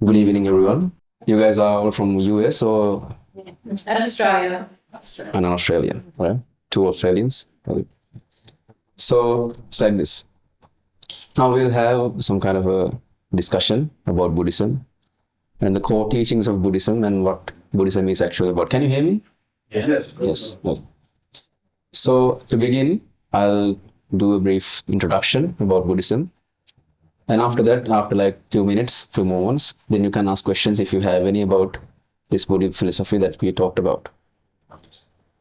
Good evening, everyone. You guys are all from US or Australia. an Australian, right? Two Australians. Okay. So it's like this. Now we'll have some kind of a discussion about Buddhism and the core teachings of Buddhism and what Buddhism is actually about. Can you hear me? Yes. Yes. Okay. So to begin, I'll do a brief introduction about Buddhism. And after that, after like few minutes, few moments, then you can ask questions if you have any about this Buddhist philosophy that we talked about.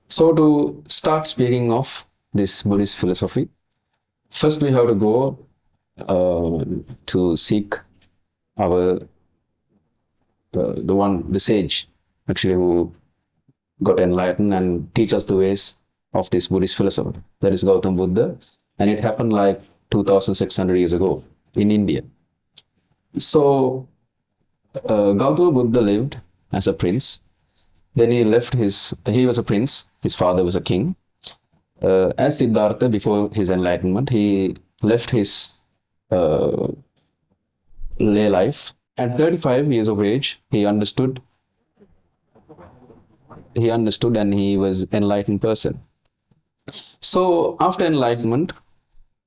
So to start speaking of this Buddhist philosophy, first we have to go to seek our the sage actually who got enlightened and teach us the ways of this Buddhist philosophy. That is Gautama Buddha, and it happened like 2,600 years ago in India. So Gautama Buddha lived as a prince. Then he was a prince, his father was a king. As Siddhartha, before his enlightenment, he left his lay life. At 35 years of age, he understood and he was an enlightened person. So after enlightenment,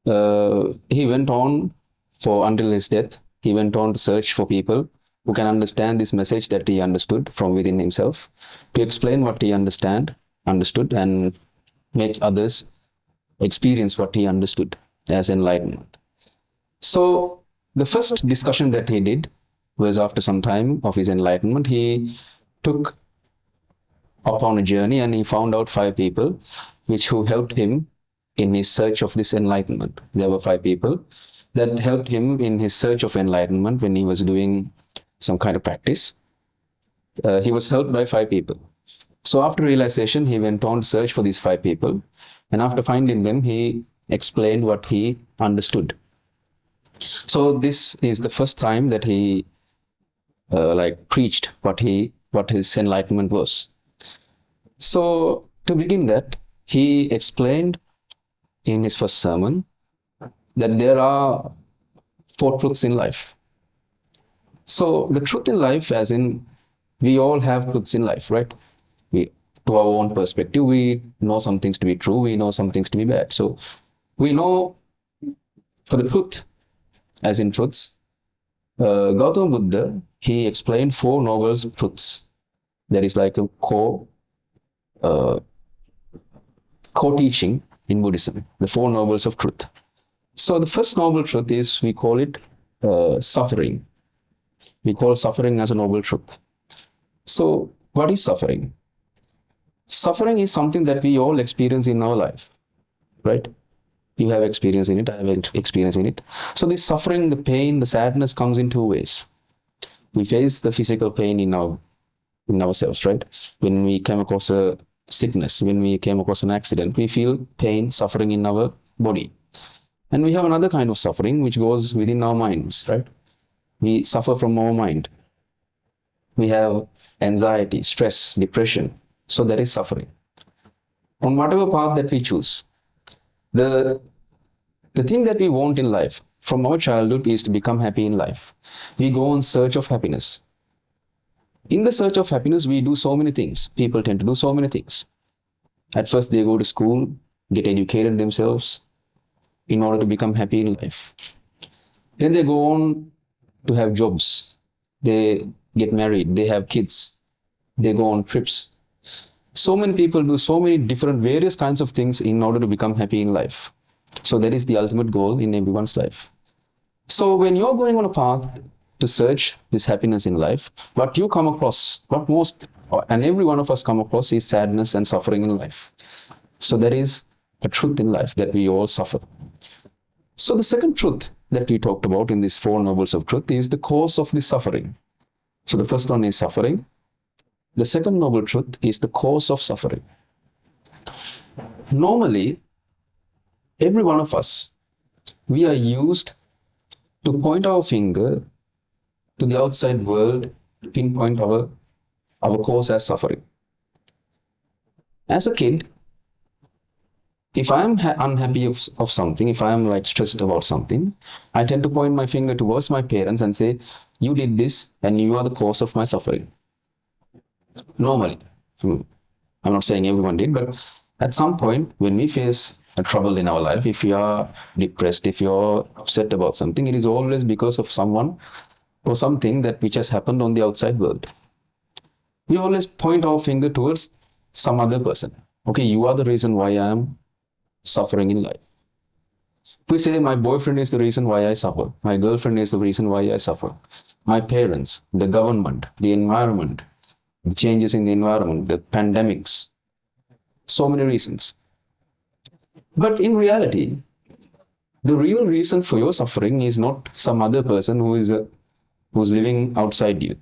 he went on until his death. He went on to search for people who can understand this message that he understood from within himself, to explain what he understood and make others experience what he understood as enlightenment. So the first discussion that he did was after some time of his enlightenment, he took upon a journey and he found out 5 people who helped him in his search of this enlightenment. There were 5 people that helped him in his search of enlightenment when he was doing some kind of practice. He was helped by 5 people. So after realization, he went on to search for these 5 people. And after finding them, he explained what he understood. So this is the first time that he preached what his enlightenment was. So to begin that, he explained in his first sermon that there are 4 truths in life. So the truth in life, as in we all have truths in life, right? To our own perspective, we know some things to be true, we know some things to be bad. So we know for the truth, as in truths, Gautama Buddha, he explained 4 noble truths. That is like a core teaching in Buddhism, the 4 nobles of truth. So the first noble truth is, we call it suffering. We call suffering as a noble truth. So what is suffering? Suffering is something that we all experience in our life, right? You have experience in it, I have experience in it. So this suffering, the pain, the sadness comes in 2 ways. We face the physical pain in ourselves, right? When we come across a sickness, when we came across an accident, we feel pain, suffering in our body. And we have another kind of suffering which goes within our minds, right? We suffer from our mind. We have anxiety, stress, depression. So that is suffering. On whatever path that we choose, the thing that we want in life from our childhood is to become happy in life. We go in search of happiness. In the search of happiness, we do so many things. People tend to do so many things. At first, they go to school, get educated themselves in order to become happy in life. Then they go on to have jobs. They get married, they have kids, they go on trips. So many people do so many different various kinds of things in order to become happy in life. So that is the ultimate goal in everyone's life. So when you're going on a path to search this happiness in life, what you come across, what most and every one of us come across, is sadness and suffering in life. So that is a truth in life, that we all suffer. So the second truth that we talked about in these 4 nobles of truth is the cause of the suffering. So the first one is suffering. The second noble truth is the cause of suffering. Normally, every one of us, we are used to point our finger to the outside world, to pinpoint our cause as suffering. As a kid, if I'm unhappy of something, if I'm like stressed about something, I tend to point my finger towards my parents and say, you did this and you are the cause of my suffering. Normally. I'm not saying everyone did, but at some point when we face a trouble in our life, if you are depressed, if you're upset about something, it is always because of someone or something that which has happened on the outside world. We always point our finger towards some other person. Okay, you are the reason why I am suffering in life. If we say my boyfriend is the reason why I suffer, my girlfriend is the reason why I suffer, my parents, the government, the environment, the changes in the environment, the pandemics, so many reasons. But in reality, the real reason for your suffering is not some other person who's living outside you.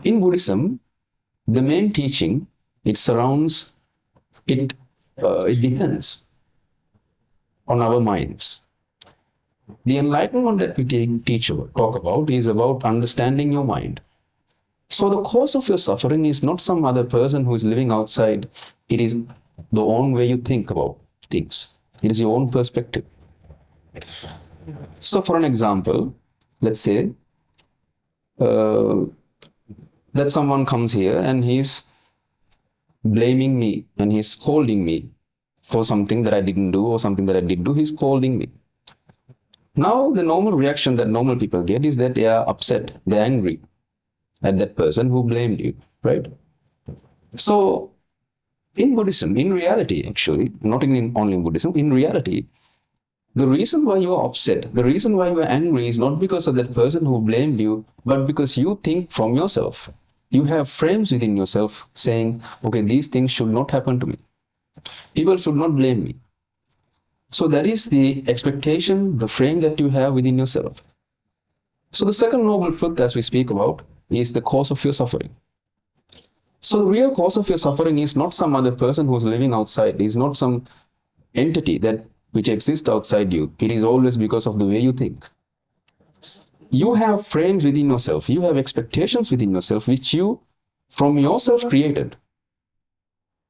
In Buddhism, the main teaching, it depends on our minds. The enlightenment that we talk about is about understanding your mind. So the cause of your suffering is not some other person who is living outside. It is the own way you think about things. It is your own perspective. So for an example, let's say that someone comes here and he's blaming me and he's scolding me for something that I didn't do or something that I did do. He's scolding me. Now the normal reaction that normal people get is that they are upset, they're angry at that person who blamed you, right? So in Buddhism, in reality, actually, not only in Buddhism, in reality, the reason why you are upset, the reason why you are angry is not because of that person who blamed you, but because you think from yourself. You have frames within yourself saying, okay, these things should not happen to me. People should not blame me. So that is the expectation, the frame that you have within yourself. So the second noble truth, as we speak about, is the cause of your suffering. So the real cause of your suffering is not some other person who's living outside. It is not some entity which exists outside you. It is always because of the way you think. You have frames within yourself. You have expectations within yourself which you, from yourself, created.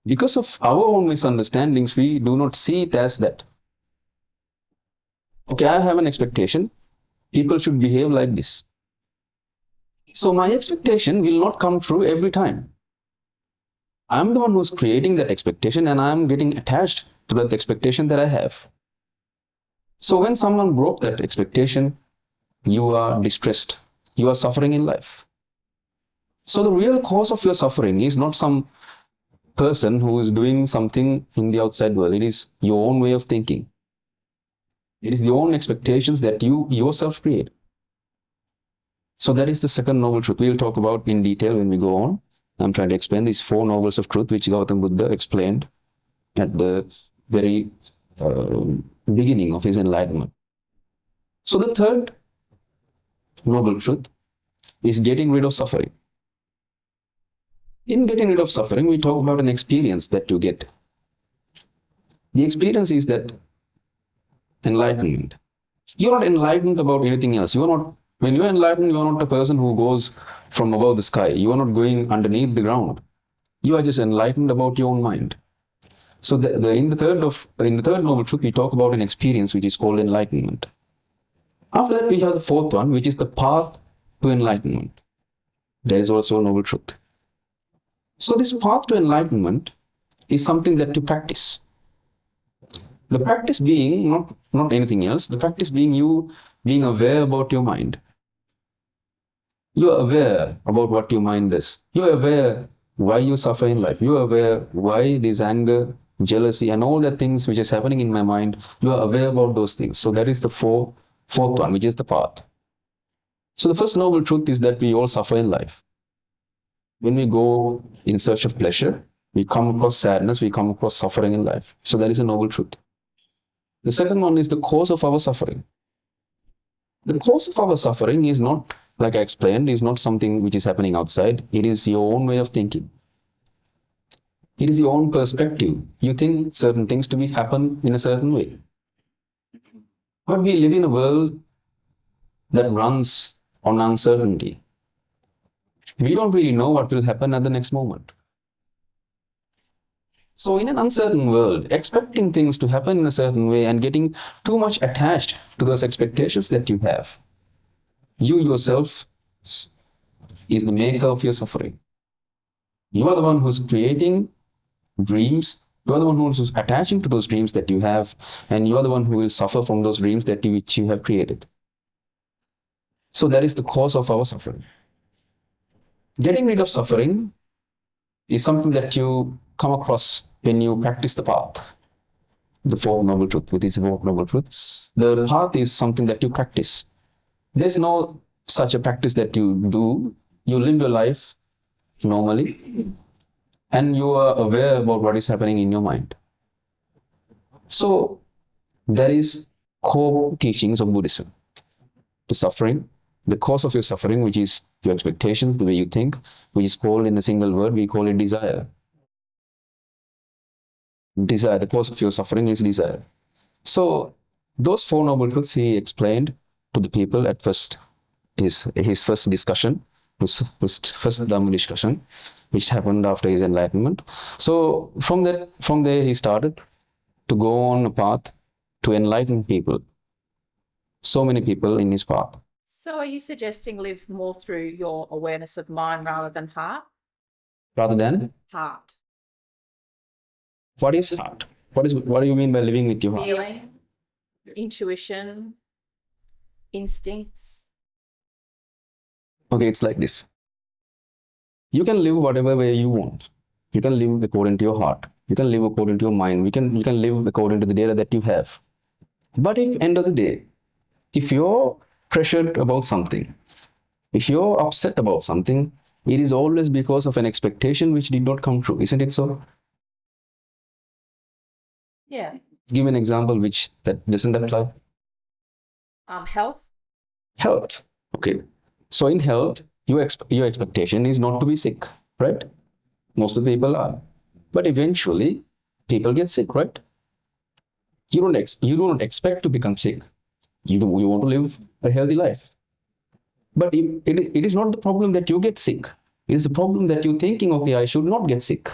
Because of our own misunderstandings, we do not see it as that. Okay, I have an expectation. People should behave like this. So my expectation will not come true every time. I'm the one who's creating that expectation and I'm getting attached to that expectation that I have. So when someone broke that expectation, you are distressed. You are suffering in life. So the real cause of your suffering is not some person who is doing something in the outside world. It is your own way of thinking. It is your own expectations that you yourself create. So that is the second noble truth. We'll talk about in detail when we go on. I'm trying to explain these four nobles of truth which Gautama Buddha explained at the very beginning of his enlightenment. So the third noble truth is getting rid of suffering. In getting rid of suffering, we talk about an experience that you get. The experience is that enlightenment. You're not enlightened about anything else. When you're enlightened, you're not a person who goes from above the sky. You are not going underneath the ground. You are just enlightened about your own mind. So in the third noble truth, we talk about an experience which is called enlightenment. After that, we have the fourth one, which is the path to enlightenment. There is also a noble truth. So this path to enlightenment is something that you practice. The practice being not anything else. The practice being you being aware about your mind. You are aware about what your mind is. You are aware why you suffer in life. You are aware why this anger, jealousy, and all the things which is happening in my mind. You are aware about those things. So that is the fourth one, which is the path. So the first noble truth is that we all suffer in life. When we go in search of pleasure, we come across sadness, we come across suffering in life. So that is a noble truth. The second one is the cause of our suffering. The cause of our suffering is not, like I explained, is not something which is happening outside. It is your own way of thinking. It is your own perspective. You think certain things to happen in a certain way. But we live in a world that runs on uncertainty. We don't really know what will happen at the next moment. So in an uncertain world, expecting things to happen in a certain way and getting too much attached to those expectations that you have, you yourself is the maker of your suffering. You are the one who's creating dreams. You are the one who's attaching to those dreams that you have, and you are the one who will suffer from those dreams which you have created. So that is the cause of our suffering. Getting rid of suffering is something that you come across when you practice the path, the Fourth Noble Truth, which is the Fourth Noble Truth. The path is something that you practice. There's no such a practice that you do. You live your life normally, and you are aware about what is happening in your mind. So that is core teachings of Buddhism. The suffering, the cause of your suffering, which is your expectations, the way you think, which is called in a single word, we call it desire. Desire, the cause of your suffering is desire. So those Four Noble Truths he explained to the people at first, his first discussion, his first Dhamma discussion, which happened after his enlightenment. So from there he started to go on a path to enlighten people. So many people in his path. So are you suggesting live more through your awareness of mind rather than heart? Rather than Heart. what is heart? What do you mean by living with your heart? Feeling, intuition, instincts. Okay, it's like this. You can live whatever way you want. You can live according to your heart. You can live according to your mind. You can live according to the data that you have. But at the end of the day, if you're pressured about something, if you're upset about something, it is always because of an expectation which did not come true. Isn't it so? Yeah. Give an example doesn't that apply? Health. Health. Okay. So in health, your expectation is not to be sick, right? Most of the people are. But eventually, people get sick, right? You do not expect to become sick. You want to live a healthy life. But it is not the problem that you get sick. It is the problem that you're thinking, okay, I should not get sick.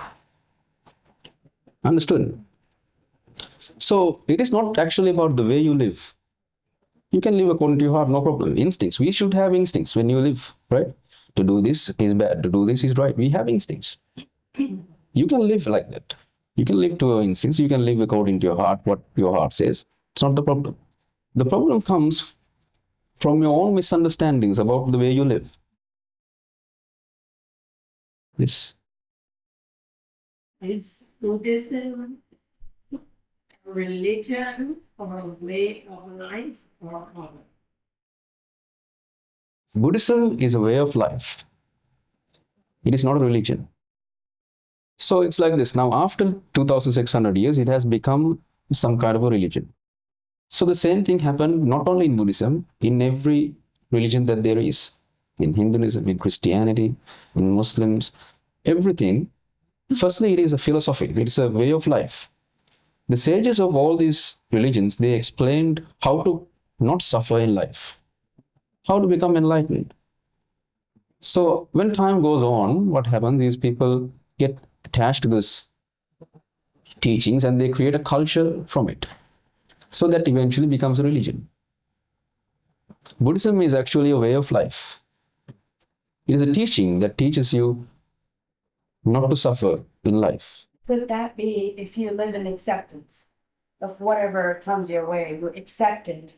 Understood? So it is not actually about the way you live. You can live according to your heart, no problem. Instincts. We should have instincts when you live, right? To do this is bad. To do this is right. We have instincts. You can live like that. You can live to your instincts. You can live according to your heart, what your heart says. It's not the problem. The problem comes from your own misunderstandings about the way you live. Yes. Is Buddhism a religion or a way of life or not? Buddhism is a way of life. It is not a religion. So it's like this. Now, after 2,600 years, it has become some kind of a religion. So the same thing happened not only in Buddhism, in every religion that there is. In Hinduism, in Christianity, in Muslims, everything. Firstly, it is a philosophy. It is a way of life. The sages of all these religions, they explained how to not suffer in life, how to become enlightened. So when time goes on, what happens is people get attached to these teachings and they create a culture from it. So that eventually becomes a religion. Buddhism is actually a way of life. It is a teaching that teaches you not to suffer in life. Could that be if you live in acceptance of whatever comes your way, you accept it,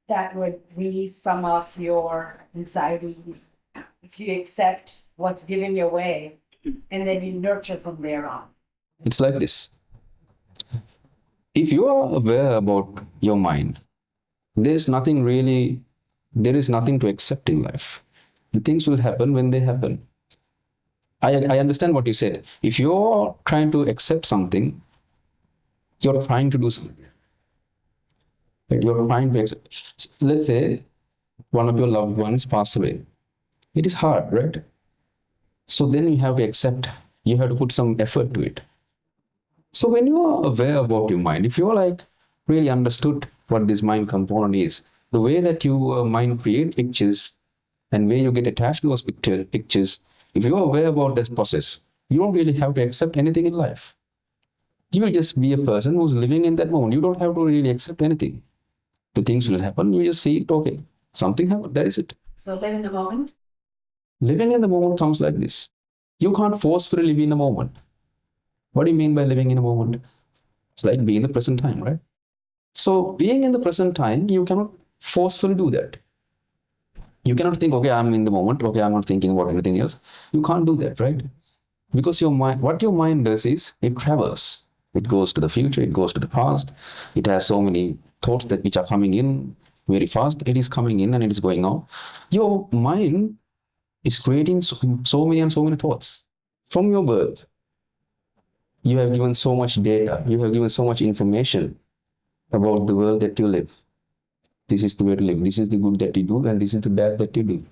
that would release some of your anxieties if you accept what's given your way and then you nurture from there on? It's like this. If you are aware about your mind, there is nothing to accept in life. The things will happen when they happen. I understand what you said. If you're trying to accept something, you're trying to do something. You're trying to accept. Let's say one of your loved ones passed away. It is hard, right? So then you have to accept. You have to put some effort to it. So when you are aware about your mind, if you're like really understood what this mind component is, the way that your mind creates pictures and where you get attached to those pictures, if you're aware about this process, you don't really have to accept anything in life. You will just be a person who's living in that moment. You don't have to really accept anything. The things will happen. You just see it. Okay, something happened. That is it. So live in the moment. Living in the moment comes like this. You can't forcefully live in the moment. What do you mean by living in a moment? It's like being in the present time, right? So being in the present time, you cannot forcefully do that. You cannot think, okay, I'm in the moment. Okay, I'm not thinking about anything else. You can't do that, right? Because your mind, what your mind does is it travels. It goes to the future. It goes to the past. It has so many thoughts that which are coming in very fast. It is coming in and it is going out. Your mind is creating so many thoughts. From your birth, you have given so much data. You have given so much information about the world that you live. This is the way to live. This is the good that you do, and this is the bad that you do.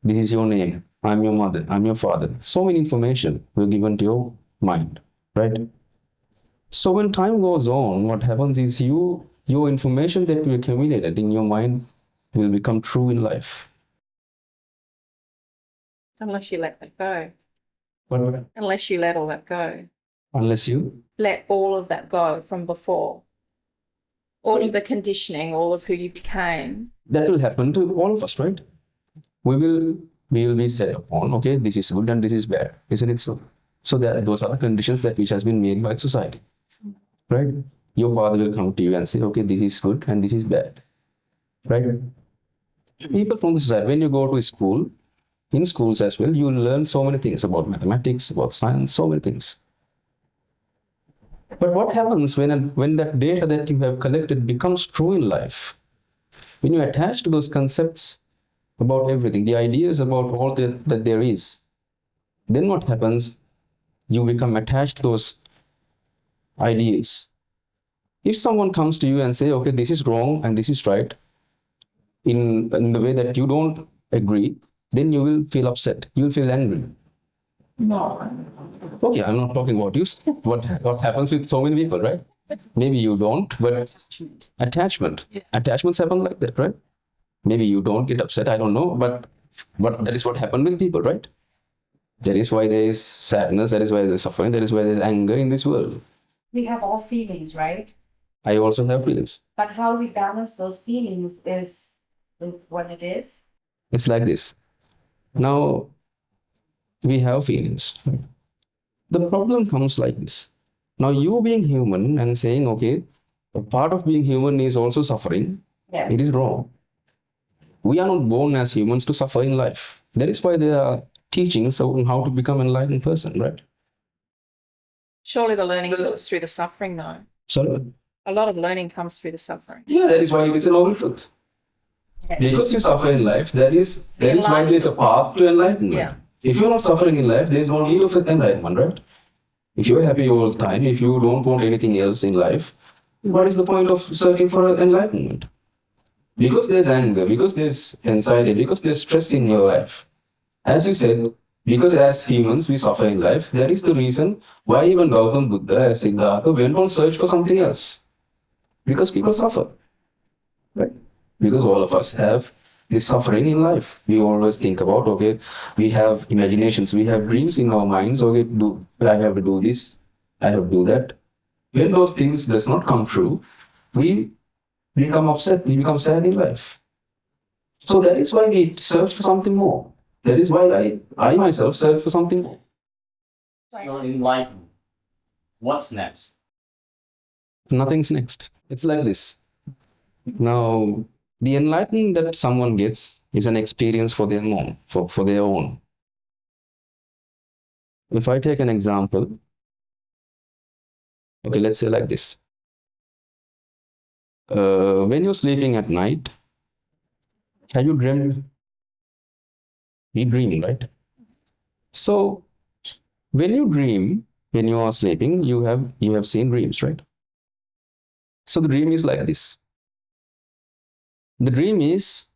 This is your name. I'm your mother. I'm your father. So many information were given to your mind, right? So when time goes on, what happens is your information that you accumulated in your mind will become true in life. Unless you let that go. But Unless you let all that go. unless you, Let all of that go from before. All of the conditioning, all of who you became. that will happen to all of us, right? We will be set upon, okay, this is good and this is bad, isn't it so? So that those are the conditions that which has been made by society, right? Your father will come to you and say, okay, this is good and this is bad, right? People from the society, when you go to school, in schools as well, you learn so many things about mathematics, about science, so many things. But what happens when that data that you have collected becomes true in life? When you attach to those concepts about everything, the ideas about all that there is, then what happens? You become attached to those ideas. If someone comes to you and say, okay, this is wrong and this is right, in the way that you don't agree, then you will feel upset. You will feel angry. No. Okay, I'm not talking about you. What happens with so many people, right? Maybe you don't, but attachment. Yeah. Attachments happen like that, right? Maybe you don't get upset, I don't know, but that is what happened with people, right? That is why there is sadness, that is why there is suffering, that is why there is anger in this world. We have all feelings, right? I also have feelings. But how we balance those feelings is what it is. It's like this. Now, we have feelings. The problem comes like this. Now, you being human and saying, okay, a part of being human is also suffering, Yes. it is wrong. We are not born as humans to suffer in life. That is why there are teachings on how to become an enlightened person, right? Surely the learning comes through the suffering, though. So, A lot of learning comes through the suffering. yeah, that is why it is a noble truth. Because you suffer in life, that is why there is a path to enlightenment. Yeah. If you're not suffering in life, there is no need of enlightenment, right? If you're happy all the time, if you don't want anything else in life, what is the point of searching for enlightenment? Because there's anger, because there's anxiety, because there's stress in your life. As you said, because as humans we suffer in life, that is the reason why even Gautam Buddha as Siddhartha went on search for something else. Because people suffer, right? Because all of us have this suffering in life. We always think about, okay, we have imaginations, we have dreams in our minds, okay, I have to do this, I have to do that. When those things does not come true, we become upset, we become sad in life. So that is why we search for something more. That is why I myself search for something more. You're enlightened. What's next? Nothing's next. It's like this. Now, the enlightenment that someone gets is an experience for their own, for their own. If I take an example, okay, let's say like this. When you're sleeping at night, have you dreamed? You dream, right? So, when you dream, when you are sleeping, you have seen dreams, right? So the dream is like this. The dream is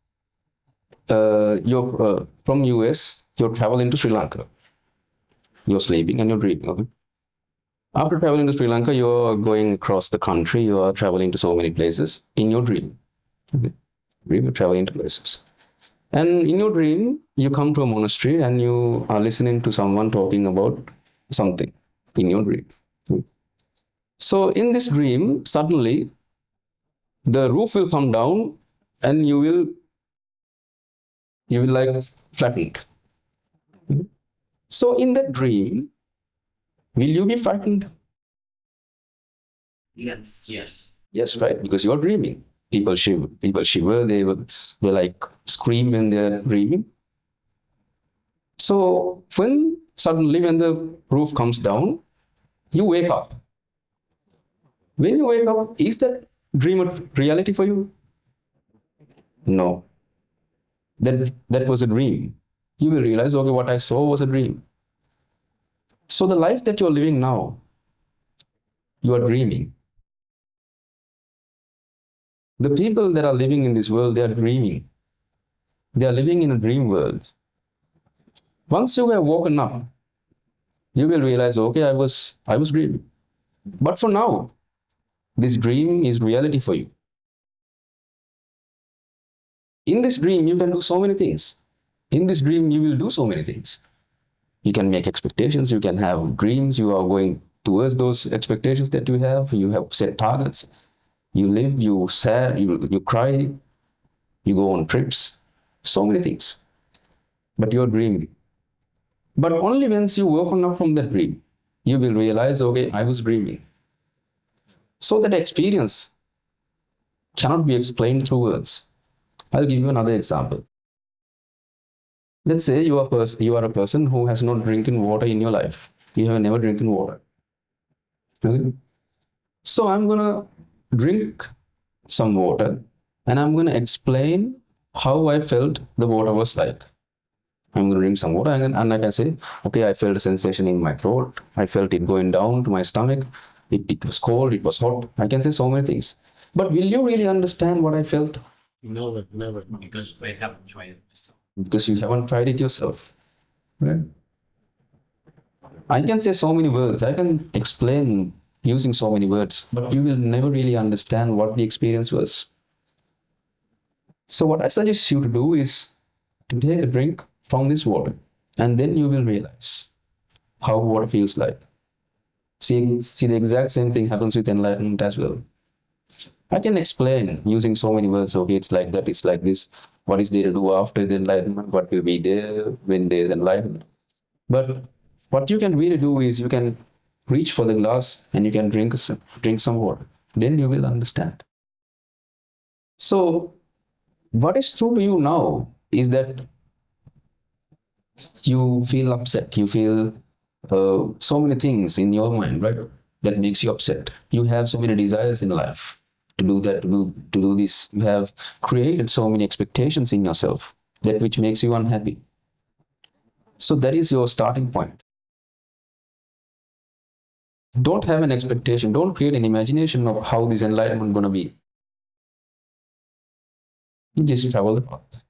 you're from US, you're traveling to Sri Lanka. You're sleeping and you're dreaming. Okay? After traveling to Sri Lanka, you're going across the country. You are traveling to so many places in your dream. Okay? Dream, you're traveling to places. And in your dream, you come to a monastery and you are listening to someone talking about something in your dream. So in this dream, suddenly the roof will come down and you will like flattened. So in that dream, will you be frightened? Yes. Yes, right, because you are dreaming. People shiver, they like scream when they're dreaming. So when suddenly when the roof comes down, you wake up. When you wake up, is that dream a reality for you? No. That was a dream. You will realize, okay, what I saw was a dream. So the life that you're living now, you are dreaming. The people that are living in this world, they are dreaming. They are living in a dream world. Once you have woken up, you will realize, okay, I was dreaming. But for now, this dream is reality for you. In this dream, you can do so many things. In this dream, you will do so many things. You can make expectations, you can have dreams, you are going towards those expectations that you have set targets. You live, you sad, you cry, you go on trips, so many things. But you're dreaming. But only once you woken up from that dream, you will realize, okay, I was dreaming. So that experience cannot be explained through words. I'll give you another example. Let's say you are a person who has not drinking water in your life. You have never drinking water. Okay? So I'm gonna drink some water and I'm gonna explain how I felt the water was like. I'm gonna drink some water and I can say, okay, I felt a sensation in my throat. I felt it going down to my stomach. It was cold, it was hot. I can say so many things. But will you really understand what I felt? Never. Because I haven't tried it myself. Because you haven't tried it yourself. Right? I can say so many words. I can explain using so many words, but you will never really understand what the experience was. So what I suggest you to do is to take a drink from this water, and then you will realize how water feels like. See the exact same thing happens with enlightenment as well. I can explain using so many words. Okay, it's like that, it's like this. What is there to do after the enlightenment? What will be there when there is enlightenment? But what you can really do is you can reach for the glass and you can drink some water. Then you will understand. So what is true to you now is that you feel upset. You feel so many things in your mind, right? That makes you upset. You have so many desires in life to do that, to do this. You have created so many expectations in yourself that which makes you unhappy. So that is your starting point. Don't have an expectation. Don't create an imagination of how this enlightenment gonna be. You just travel the path.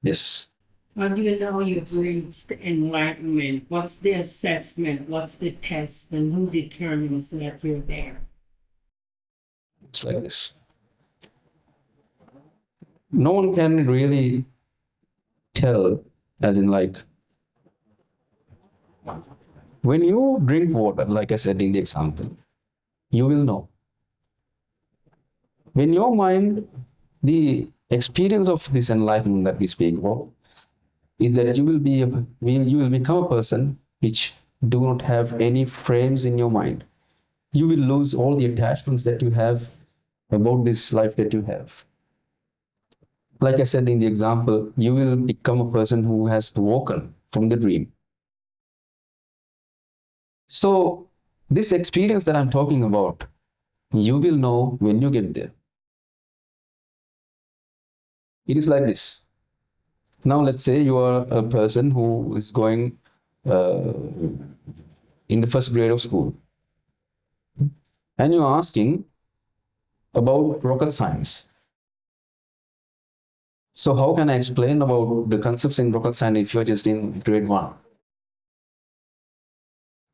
Yes. How do you know you've reached enlightenment? What's the assessment? What's the test? And who determines that you're there? It's like this. No one can really tell, as in like, when you drink water, like I said in the example, you will know. When your mind, the experience of this enlightenment that we speak about, is that you will become a person which do not have any frames in your mind. You will lose all the attachments that you have about this life that you have. Like I said in the example, you will become a person who has woken from the dream. So this experience that I'm talking about, you will know when you get there. It is like this. Now let's say you are a person who is going in the first grade of school, and you're asking about rocket science. So how can I explain about the concepts in rocket science if you're just in grade 1?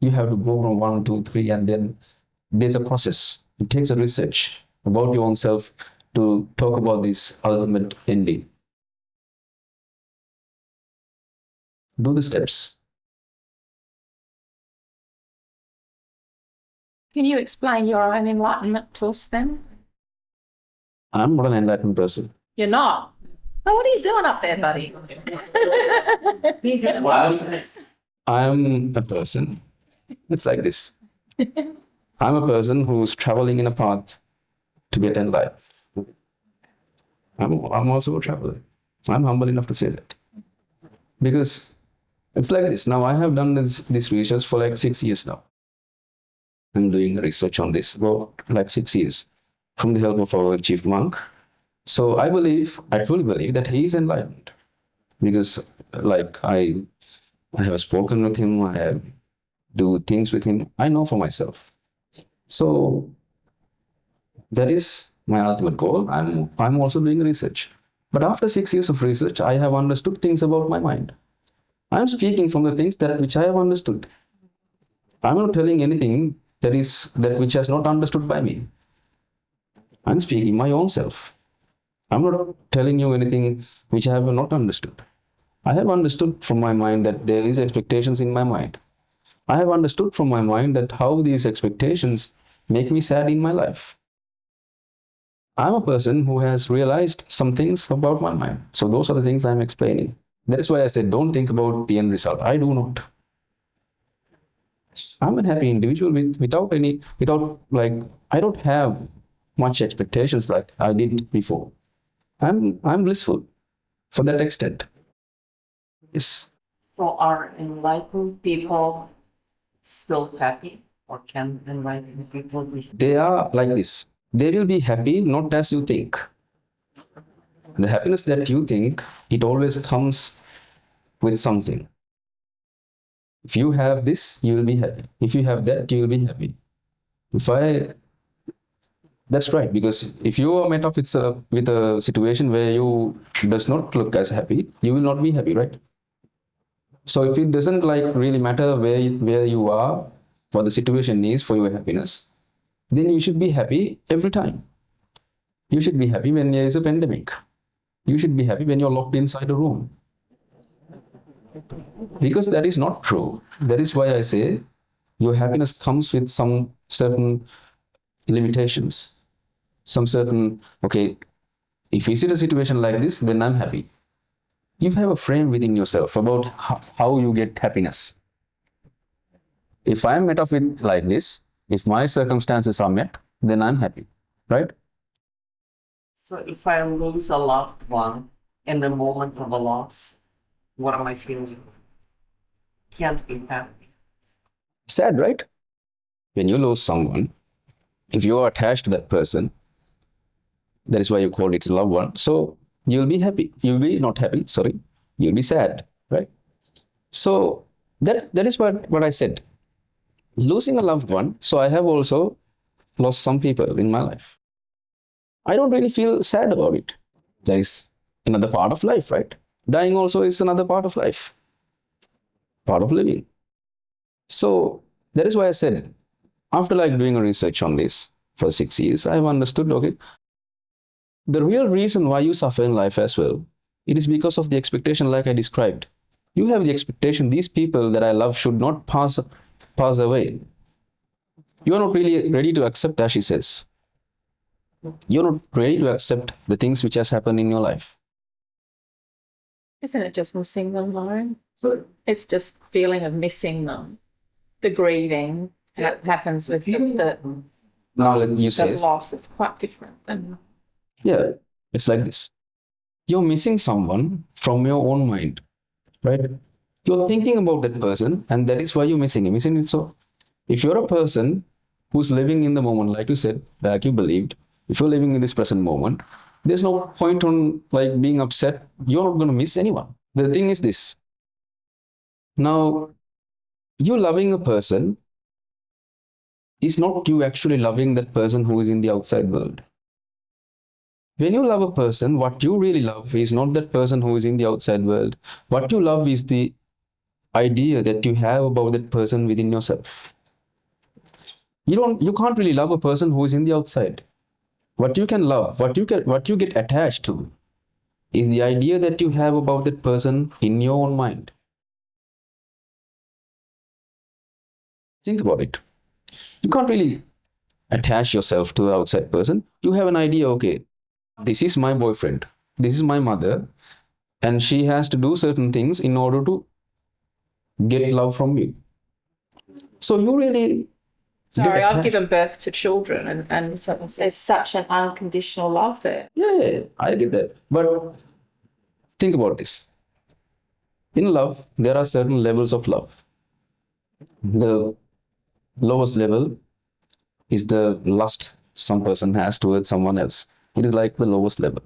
You have to go from 1, 2, 3, and then there's a process. It takes a research about your own self to talk about this ultimate ending. Do the steps. Can you explain your own enlightenment to us then? I'm not an enlightened person. You're not. Oh, what are you doing up there, buddy? These are the ones. I'm a person. It's like this. I'm a person who's traveling in a path to get enlightened. I'm also a traveler. I'm humble enough to say that. Because it's like this. Now I have done this research for like 6 years now. I'm doing research on this for like 6 years from the help of our chief monk. So I truly believe that he is enlightened. Because like I have spoken with him, I have do things with him, I know for myself. So that is my ultimate goal. I'm also doing research. But after 6 years of research, I have understood things about my mind. I'm speaking from the things which I have understood. I'm not telling anything that which has not understood by me. I'm speaking my own self. I'm not telling you anything which I have not understood. I have understood from my mind that there is expectations in my mind. I have understood from my mind that how these expectations make me sad in my life. I'm a person who has realized some things about my mind. So those are the things I'm explaining. That is why I said, don't think about the end result. I do not. I'm a happy individual I don't have much expectations like I did before. I'm blissful for that extent. Yes. So are enlightened people still happy, or can enlightened people be? They are like this. They will be happy not as you think. The happiness that you think, it always comes with something. If you have this, you will be happy. If you have that, you will be happy. That's right, because if you are met up with a situation where you does not look as happy, you will not be happy, right? So if it doesn't really matter where you are, what the situation is for your happiness, then you should be happy every time. You should be happy when there is a pandemic. You should be happy when you're locked inside a room. Because that is not true. That is why I say your happiness comes with some certain limitations. Okay, if you see a situation like this, then I'm happy. You have a frame within yourself about how you get happiness. If I'm met up with like this, if my circumstances are met, then I'm happy, right? So if I lose a loved one in the moment of a loss, what am I feeling? Can't be happy. Sad, right? When you lose someone, if you are attached to that person, that is why you call it a loved one. So you'll be happy. You'll be not happy, sorry. You'll be sad, right? So that is what I said. Losing a loved one, so I have also lost some people in my life. I don't really feel sad about it. There is another part of life, right? Dying also is another part of life, part of living. So that is why I said, after doing a research on this for 6 years, I have understood, okay, the real reason why you suffer in life as well, it is because of the expectation like I described. You have the expectation these people that I love should not pass away. You are not really ready to accept, as she says. You're not ready to accept the things which has happened in your life. Isn't it just missing them, Lauren? It's just feeling of missing them. The grieving that happens with the Now you say, loss. It's quite different than... yeah, it's like this. You're missing someone from your own mind, right? You're thinking about that person, and that is why you're missing him, isn't it so? If you're a person who's living in the moment, like you said, like you believed, if you're living in this present moment, there's no point on being upset. You're not going to miss anyone. The thing is this. Now, you loving a person is not you actually loving that person who is in the outside world. When you love a person, what you really love is not that person who is in the outside world. What you love is the idea that you have about that person within yourself. You can't really love a person who is in the outside. What you can love, what you get attached to is the idea that you have about that person in your own mind. Think about it. You can't really attach yourself to an outside person. You have an idea, okay, this is my boyfriend, this is my mother, and she has to do certain things in order to get love from you. So you really Sorry, get I've attached. given birth to children, and there's such an unconditional love there. Yeah, I did that. But think about this. In love, there are certain levels of love. The lowest level is the lust some person has towards someone else. It is like the lowest level.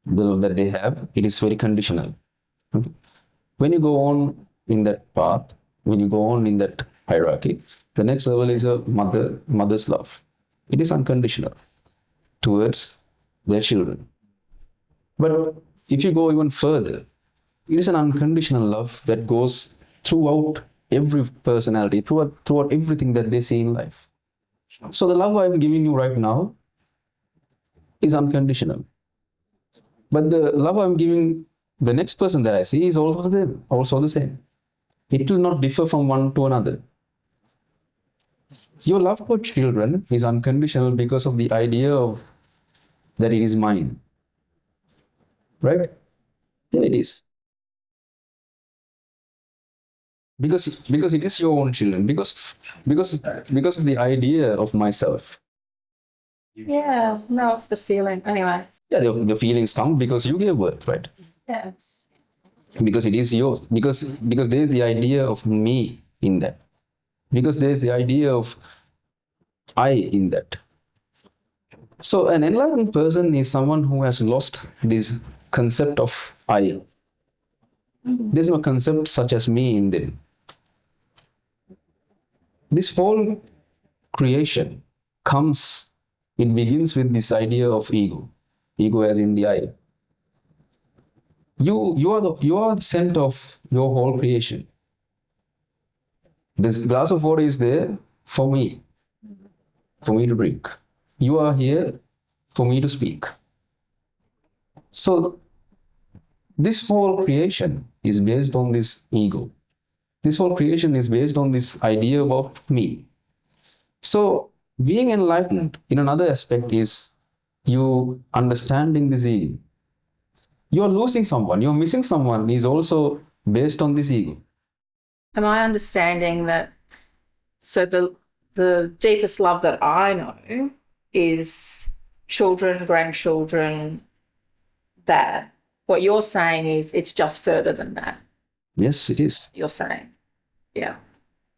The love that they have, it is very conditional. Okay? When you go on in that path, when you go on in that hierarchy, the next level is a mother's love. It is unconditional towards their children. But if you go even further, it is an unconditional love that goes throughout every personality, throughout everything that they see in life. So the love I'm giving you right now is unconditional. But the love I'm giving the next person that I see is also the same. It will not differ from one to another. Your love for children is unconditional because of the idea of that it is mine. Right? Yeah, it is. Because it is your own children. Because of the idea of myself. Yeah, no, it's the feeling. Anyway, Yeah, the feelings come because you gave birth, right? yes. Because it is yours. Because there is the idea of me in that. Because there is the idea of I in that. So an enlightened person is someone who has lost this concept of I. There's no concept such as me in them. This whole creation it begins with this idea of ego. Ego as in the I. You are the center of your whole creation. This glass of water is there for me to drink. You are here for me to speak. So this whole creation is based on this ego. This whole creation is based on this idea about me. So being enlightened in another aspect is you understanding this ego. You're losing someone, you're missing someone is also based on this ego. Am I understanding that? So the deepest love that I know is children, grandchildren, that. What you're saying is it's just further than that. Yes, it is. You're saying, yeah.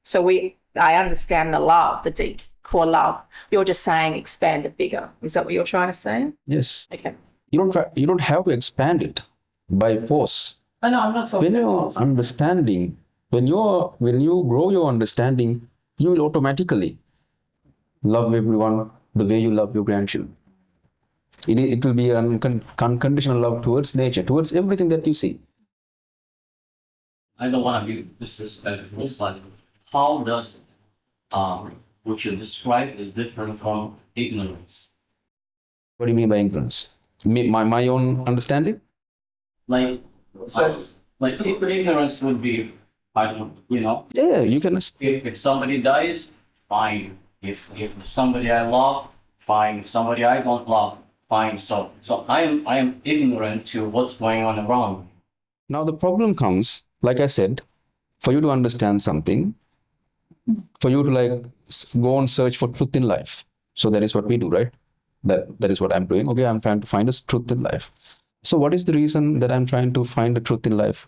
So I understand the love, the deep core love. You're just saying expand it bigger. Is that what you're trying to say? Yes. Okay. You don't have to expand it by force. Oh, no, I'm not talking When you're about understanding, when you grow your understanding, you will automatically love everyone the way you love your grandchildren. It will be an unconditional love towards nature, towards everything that you see. I don't want to be disrespectful, but how does what you describe is different from ignorance? What do you mean by ignorance? My own understanding? Like ignorance would be, I don't, Yeah, you can. if somebody dies, fine. If somebody I love, fine. If somebody I don't love, fine. So I am ignorant to what's going on around me. Now the problem comes, like I said, for you to understand something, for you to go and search for truth in life. So that is what we do, right? That is what I'm doing. Okay, I'm trying to find a truth in life. So what is the reason that I'm trying to find the truth in life?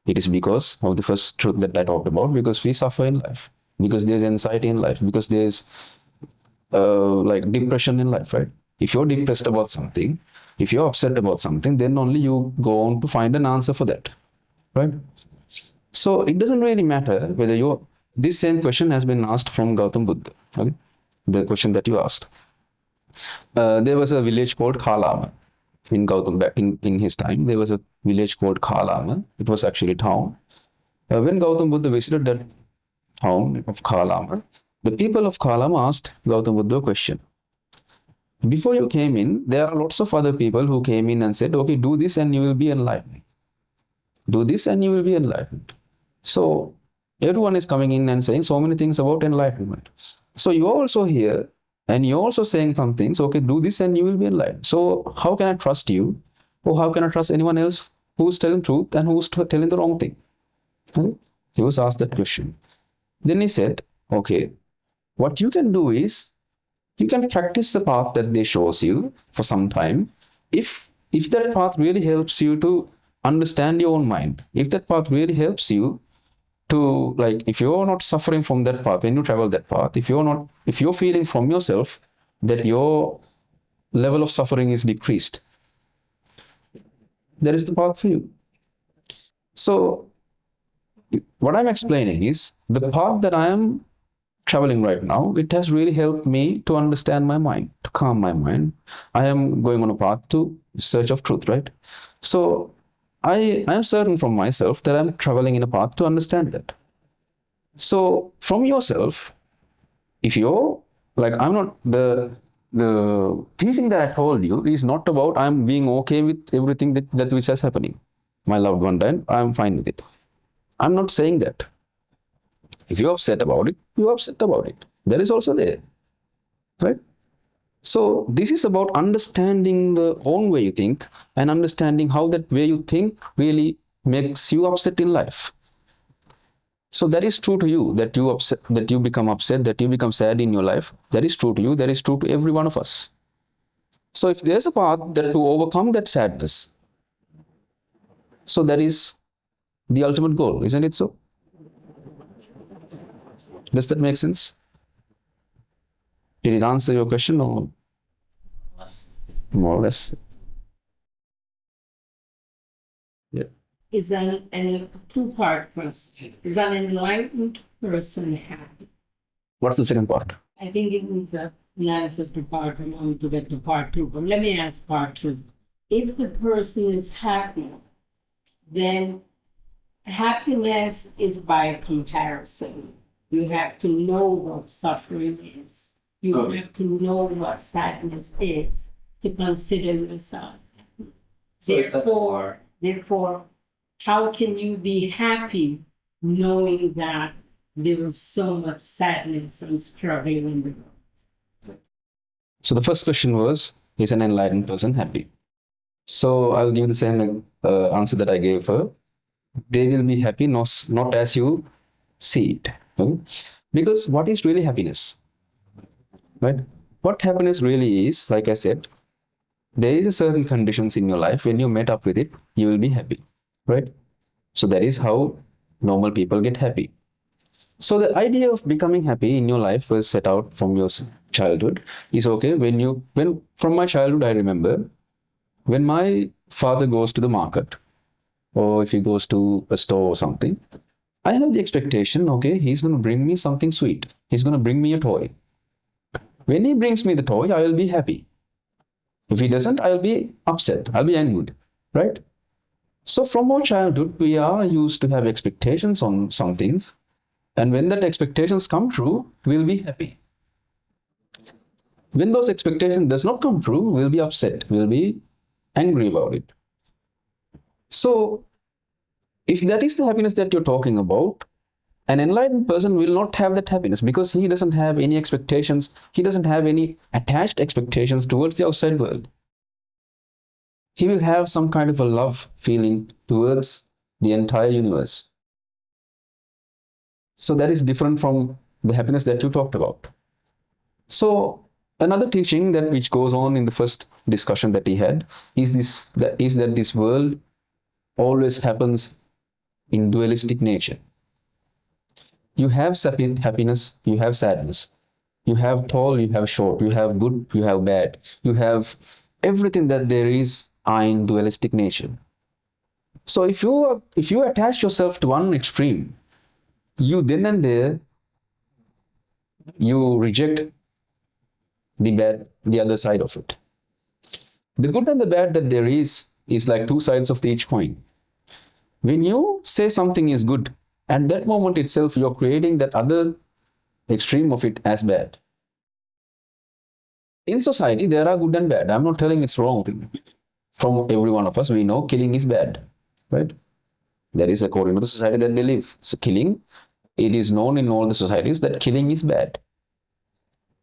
It is because of the first truth that I talked about, because we suffer in life, because there's anxiety in life, because there's depression in life, right? If you're depressed about something, if you're upset about something, then only you go on to find an answer for that, right? So it doesn't really matter whether this same question has been asked from Gautam Buddha, okay? The question that you asked. There was a village called Kalama in Gautam, in his time. There was a village called Kalama. It was actually a town. When Gautam Buddha visited that town of Kalama, the people of Kalama asked Gautam Buddha a question. Before you came in, there are lots of other people who came in and said, okay, do this and you will be enlightened. Do this and you will be enlightened. So everyone is coming in and saying so many things about enlightenment. So you're also here and you're also saying some things, okay, do this and you will be enlightened. So how can I trust you? Or how can I trust anyone else who's telling truth and who's telling the wrong thing? Okay? He was asked that question. Then he said, okay, what you can do is you can practice the path that they shows you for some time. If that path really helps you to understand your own mind, if that path really helps you to, like, if you're not suffering from that path when you travel that path, if you're feeling from yourself that your level of suffering is decreased, that is the path for you. So what I'm explaining is the path that I am traveling right now, it has really helped me to understand my mind, to calm my mind. I am going on a path to search of truth, right? So I am certain from myself that I'm traveling in a path to understand that. So from yourself, if you're like, I'm not, the teaching that I told you is not about I'm being okay with everything that which is happening. My loved one died, I'm fine with it. I'm not saying that. If you're upset about it, you're upset about it. That is also there, right? So this is about understanding the own way you think and understanding how that way you think really makes you upset in life. So that is true to you, that you upset, that you become upset, that you become sad in your life. That is true to you. That is true to every one of us. So if there's a path that to overcome that sadness, so that is the ultimate goal, isn't it so? Does that make sense? Did it answer your question or more or less? Yeah. Is a two-part question. Is an enlightened person happy? What's the second part? I think it means that answers to part one. I want to get to part two. But let me ask part two. If the person is happy, then happiness is by comparison. You have to know what suffering is. You have to know what sadness is to consider yourself. Therefore, how can you be happy knowing that there is so much sadness and struggle in the world? So the first question was, is an enlightened person happy? So I'll give the same answer that I gave her. They will be happy, not as you see it. Okay? Because what is really happiness? Right? What happiness really is, like I said, there is a certain conditions in your life. When you met up with it, you will be happy. Right? So that is how normal people get happy. So the idea of becoming happy in your life was set out from your childhood. Is okay, when from my childhood I remember when my father goes to the market or if he goes to a store or something, I have the expectation, okay, he's going to bring me something sweet. He's going to bring me a toy. When he brings me the toy, I will be happy. If he doesn't, I'll be upset. I'll be angry, right? So from our childhood, we are used to have expectations on some things. And when that expectations come true, we'll be happy. When those expectations does not come true, we'll be upset. We'll be angry about it. So if that is the happiness that you're talking about, an enlightened person will not have that happiness because he doesn't have any expectations. He doesn't have any attached expectations towards the outside world. He will have some kind of a love feeling towards the entire universe. So that is different from the happiness that you talked about. So another teaching that which goes on in the first discussion that he had is that this world always happens in dualistic nature. You have happiness, you have sadness. You have tall, you have short, you have good, you have bad. You have everything that there is in dualistic nature. So if you attach yourself to one extreme, you then and there, you reject the bad, the other side of it. The good and the bad that there is like two sides of each coin. When you say something is good, at that moment itself, you're creating that other extreme of it as bad. In society, there are good and bad. I'm not telling it's wrong. From every one of us, we know killing is bad, right? That is according to the society that they live. So killing, it is known in all the societies that killing is bad.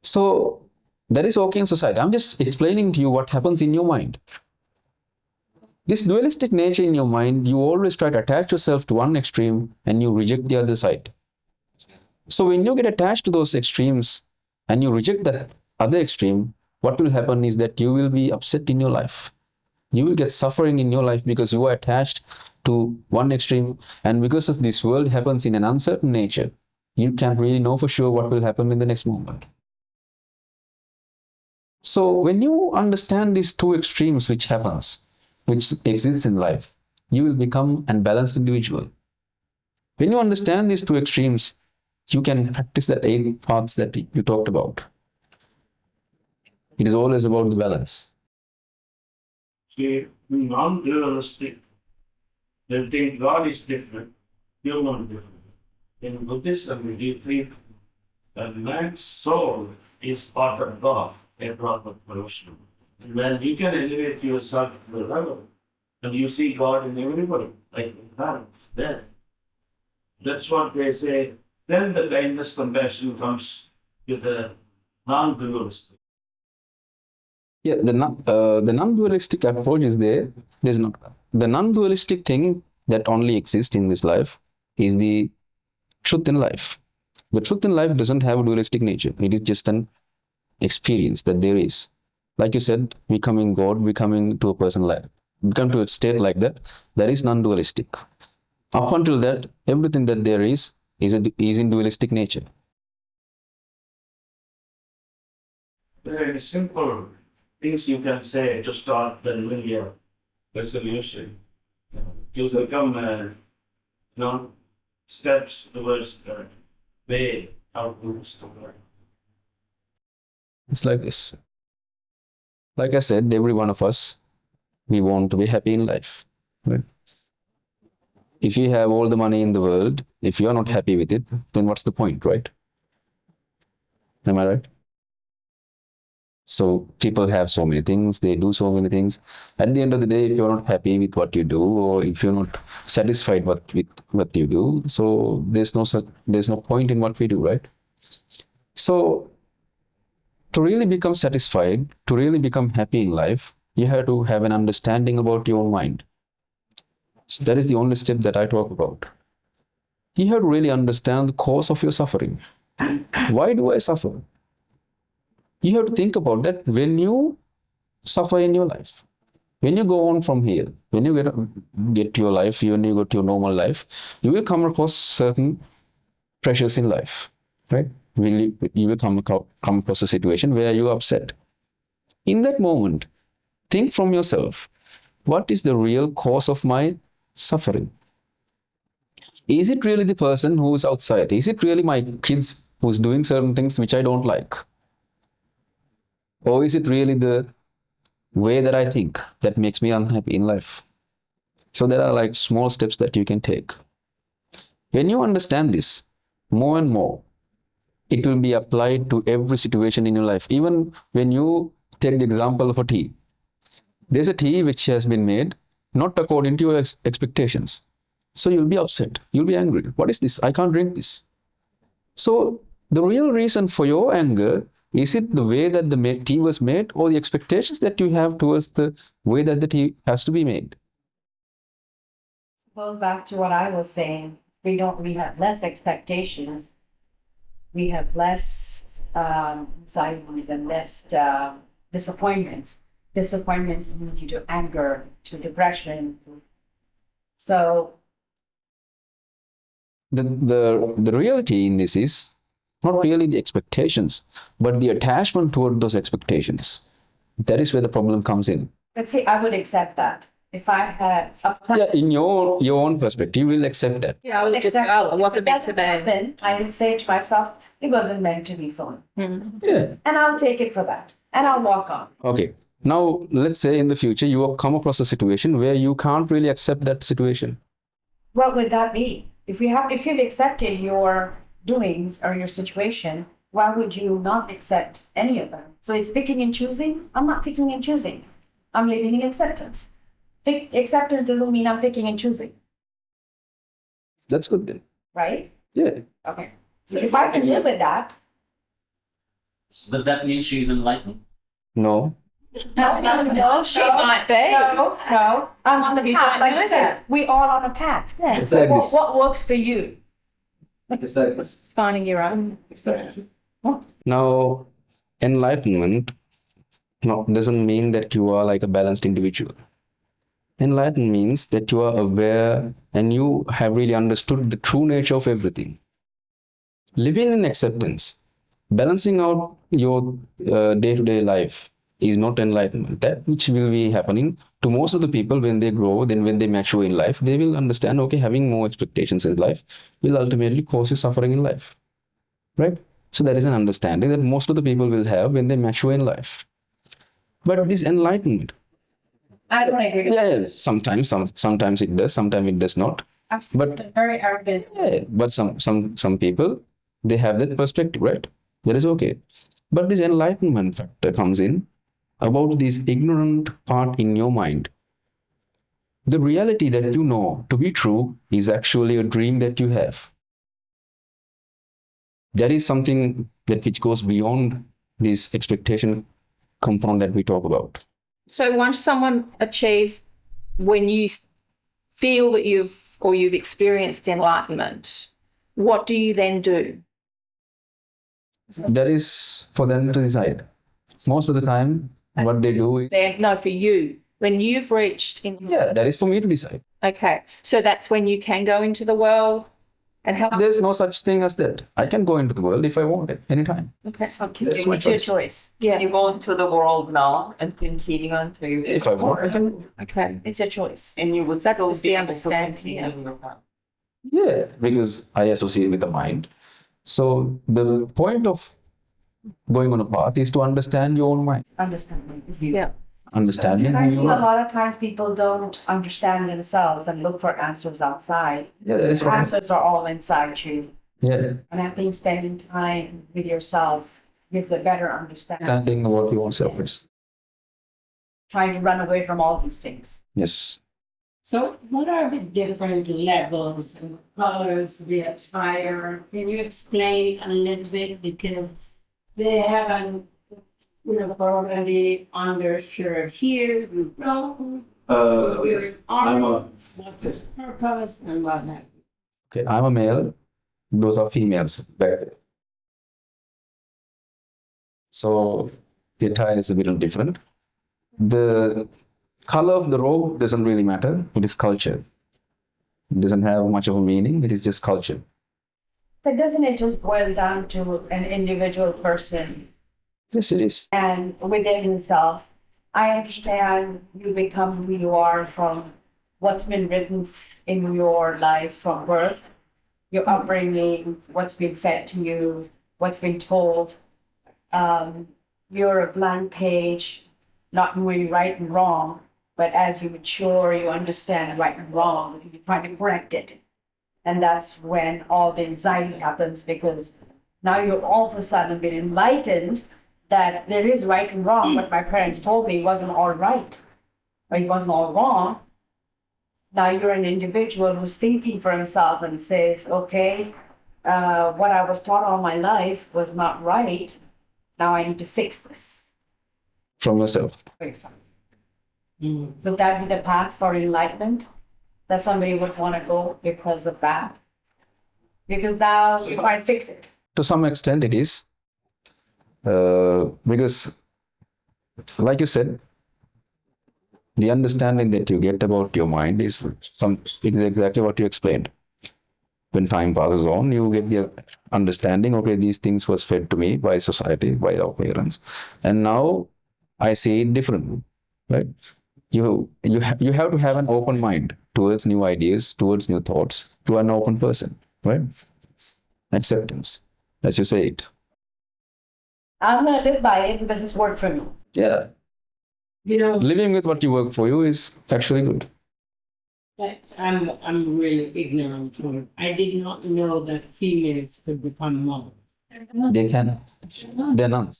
So that is okay in society. I'm just explaining to you what happens in your mind. This dualistic nature in your mind, you always try to attach yourself to one extreme and you reject the other side. So when you get attached to those extremes and you reject that other extreme, what will happen is that you will be upset in your life. You will get suffering in your life because you are attached to one extreme, and because of this world happens in an uncertain nature, you can't really know for sure what will happen in the next moment. So when you understand these two extremes which exists in life, you will become a balanced individual. When you understand these two extremes, you can practice that 8 paths that you talked about. It is always about the balance. See, non-dualistic, they think God is different, human different. In Buddhism, we think that man's soul is part of God, a part of person. And when you can elevate yourself to the level, and you see God in everybody, like man, then that's what they say. Then the kindness, compassion comes with the non-dualistic. Yeah, the non-dualistic approach is there. There's not the non-dualistic thing that only exists in this life is the truth in life. The truth in life doesn't have a dualistic nature. It is just an experience that there is. Like you said, becoming God, becoming to a person like, become to a state like that. That is non-dualistic. Up until that, everything that there is in dualistic nature. Very simple things you can say to start the new year resolution. To become, steps towards the way how to start. It's like this. Like I said, every one of us, we want to be happy in life. Right? If you have all the money in the world, if you are not happy with it, then what's the point, right? Am I right? So people have so many things, they do so many things. At the end of the day, if you're not happy with what you do, or if you're not satisfied with what you do, so there's no point in what we do, right? So to really become satisfied, to really become happy in life, you have to have an understanding about your own mind. So that is the only step that I talk about. You have to really understand the cause of your suffering. Why do I suffer? You have to think about that when you suffer in your life. When you go on from here, when you get to your life, when you go to your normal life, you will come across certain pressures in life, right? You will come across a situation where you are upset. In that moment, think from yourself, what is the real cause of my suffering? Is it really the person who is outside? Is it really my kids who's doing certain things which I don't like? Or is it really the way that I think that makes me unhappy in life? So there are like small steps that you can take. When you understand this more and more, it will be applied to every situation in your life. Even when you take the example of a tea. There's a tea which has been made not according to your expectations. So you'll be upset. You'll be angry. What is this? I can't drink this. So the real reason for your anger, is it the way that the tea was made, or the expectations that you have towards the way that the tea has to be made? Goes back to what I was saying. We have less expectations. We have less anxieties and less disappointments. Disappointments lead you to anger, to depression. So the reality in this is not really the expectations, but the attachment toward those expectations. That is where the problem comes in. let's say I would accept that. If I had Yeah, in your own perspective, you will accept that. Yeah, I would just, oh, it wasn't meant to be. I would say to myself, it wasn't meant to be for me. Yeah. And I'll take it for that. And I'll walk on. Okay. Now, let's say in the future, you will come across a situation where you can't really accept that situation. What would that be? If you've accepted your doings or your situation, why would you not accept any of them? So it's picking and choosing. I'm not picking and choosing. I'm living in acceptance. Acceptance doesn't mean I'm picking and choosing, That's good then. right? Yeah. Okay. So if I can live with that, Does that mean she's enlightened? No. No, She might be. No, I'm on the You path. don't Like know I said, that. we all on a path. Yeah. It's like this. What works for you? It's like this. It's finding your own. Now, enlightenment doesn't mean that you are like a balanced individual. Enlightenment means that you are aware and you have really understood the true nature of everything. Living in acceptance, balancing out your day-to-day life is not enlightenment. That which will be happening to most of the people when they grow, then when they mature in life, they will understand, okay, having more expectations in life will ultimately cause you suffering in life. Right? So that is an understanding that most of the people will have when they mature in life. But this enlightenment, I don't agree. with yeah, sometimes it does, sometimes it does not. Absolutely. Very arrogant. Yeah, but some people, they have that perspective, right? That is okay. But this enlightenment factor comes in about this ignorant part in your mind. The reality that you know to be true is actually a dream that you have. There is something that which goes beyond this expectation compound that we talk about. So once someone achieves, when you feel that you've experienced enlightenment, what do you then do? That is for them to decide. Most of the time, what they do is, Then, no, for you, when you've reached in. yeah, that is for me to decide. Okay, so that's when you can go into the world and help. There's no such thing as that. I can go into the world if I want it, anytime. Okay. Okay, That's my It's your choice. choice. Yeah. you go into the world now and continue on through. If I want, I can. Okay. It's your choice. And you would That still was be the able to understanding, continue your path. Yeah, because I associate with the mind. So the point of going on a path is to understand your own mind, Understanding. Yeah. understanding I who think you a are. lot of times people don't understand themselves and look for answers outside. Yeah, that's right. Answers are all inside you. Yeah, And I think spending time with yourself gives a better understanding. understanding what you want self is. Trying to run away from all these things. Yes. So what are the different levels and colors they aspire? Can you explain a little bit? Because they have an, already undershirt here, you brown, you're orange, what's its purpose and what have you. Okay, I'm a male. Those are females back there. So the attire is a little different. The color of the robe doesn't really matter. It is culture. It doesn't have much of a meaning. It is just culture. But doesn't it just boil down to an individual person Yes, it is. and within himself? I understand you become who you are from what's been written in your life from birth, your upbringing, what's been fed to you, what's been told. You're a blank page, not knowing right and wrong, but as you mature, you understand right and wrong, and you try to correct it. And that's when all the anxiety happens, because now you're all of a sudden been enlightened that there is right and wrong. What my parents told me wasn't all right, or it wasn't all wrong. Now you're an individual who's thinking for himself and says, okay, what I was taught all my life was not right. Now I need to fix this. From yourself. For yourself. Would that be the path for enlightenment? That somebody would want to go because of that? Because now you try to fix it. To some extent, it is. Because, like you said, the understanding that you get about your mind is exactly what you explained. When time passes on, you get the understanding, okay, these things was fed to me by society, by our parents, and now I see it differently, right? You have to have an open mind towards new ideas, towards new thoughts, to an open person, right? Acceptance, as you say it. I'm going to live by it because it's worked for me. Yeah. Living with what you work for you is actually good. I'm really ignorant. I did not know that females could become mothers. They can. They're not.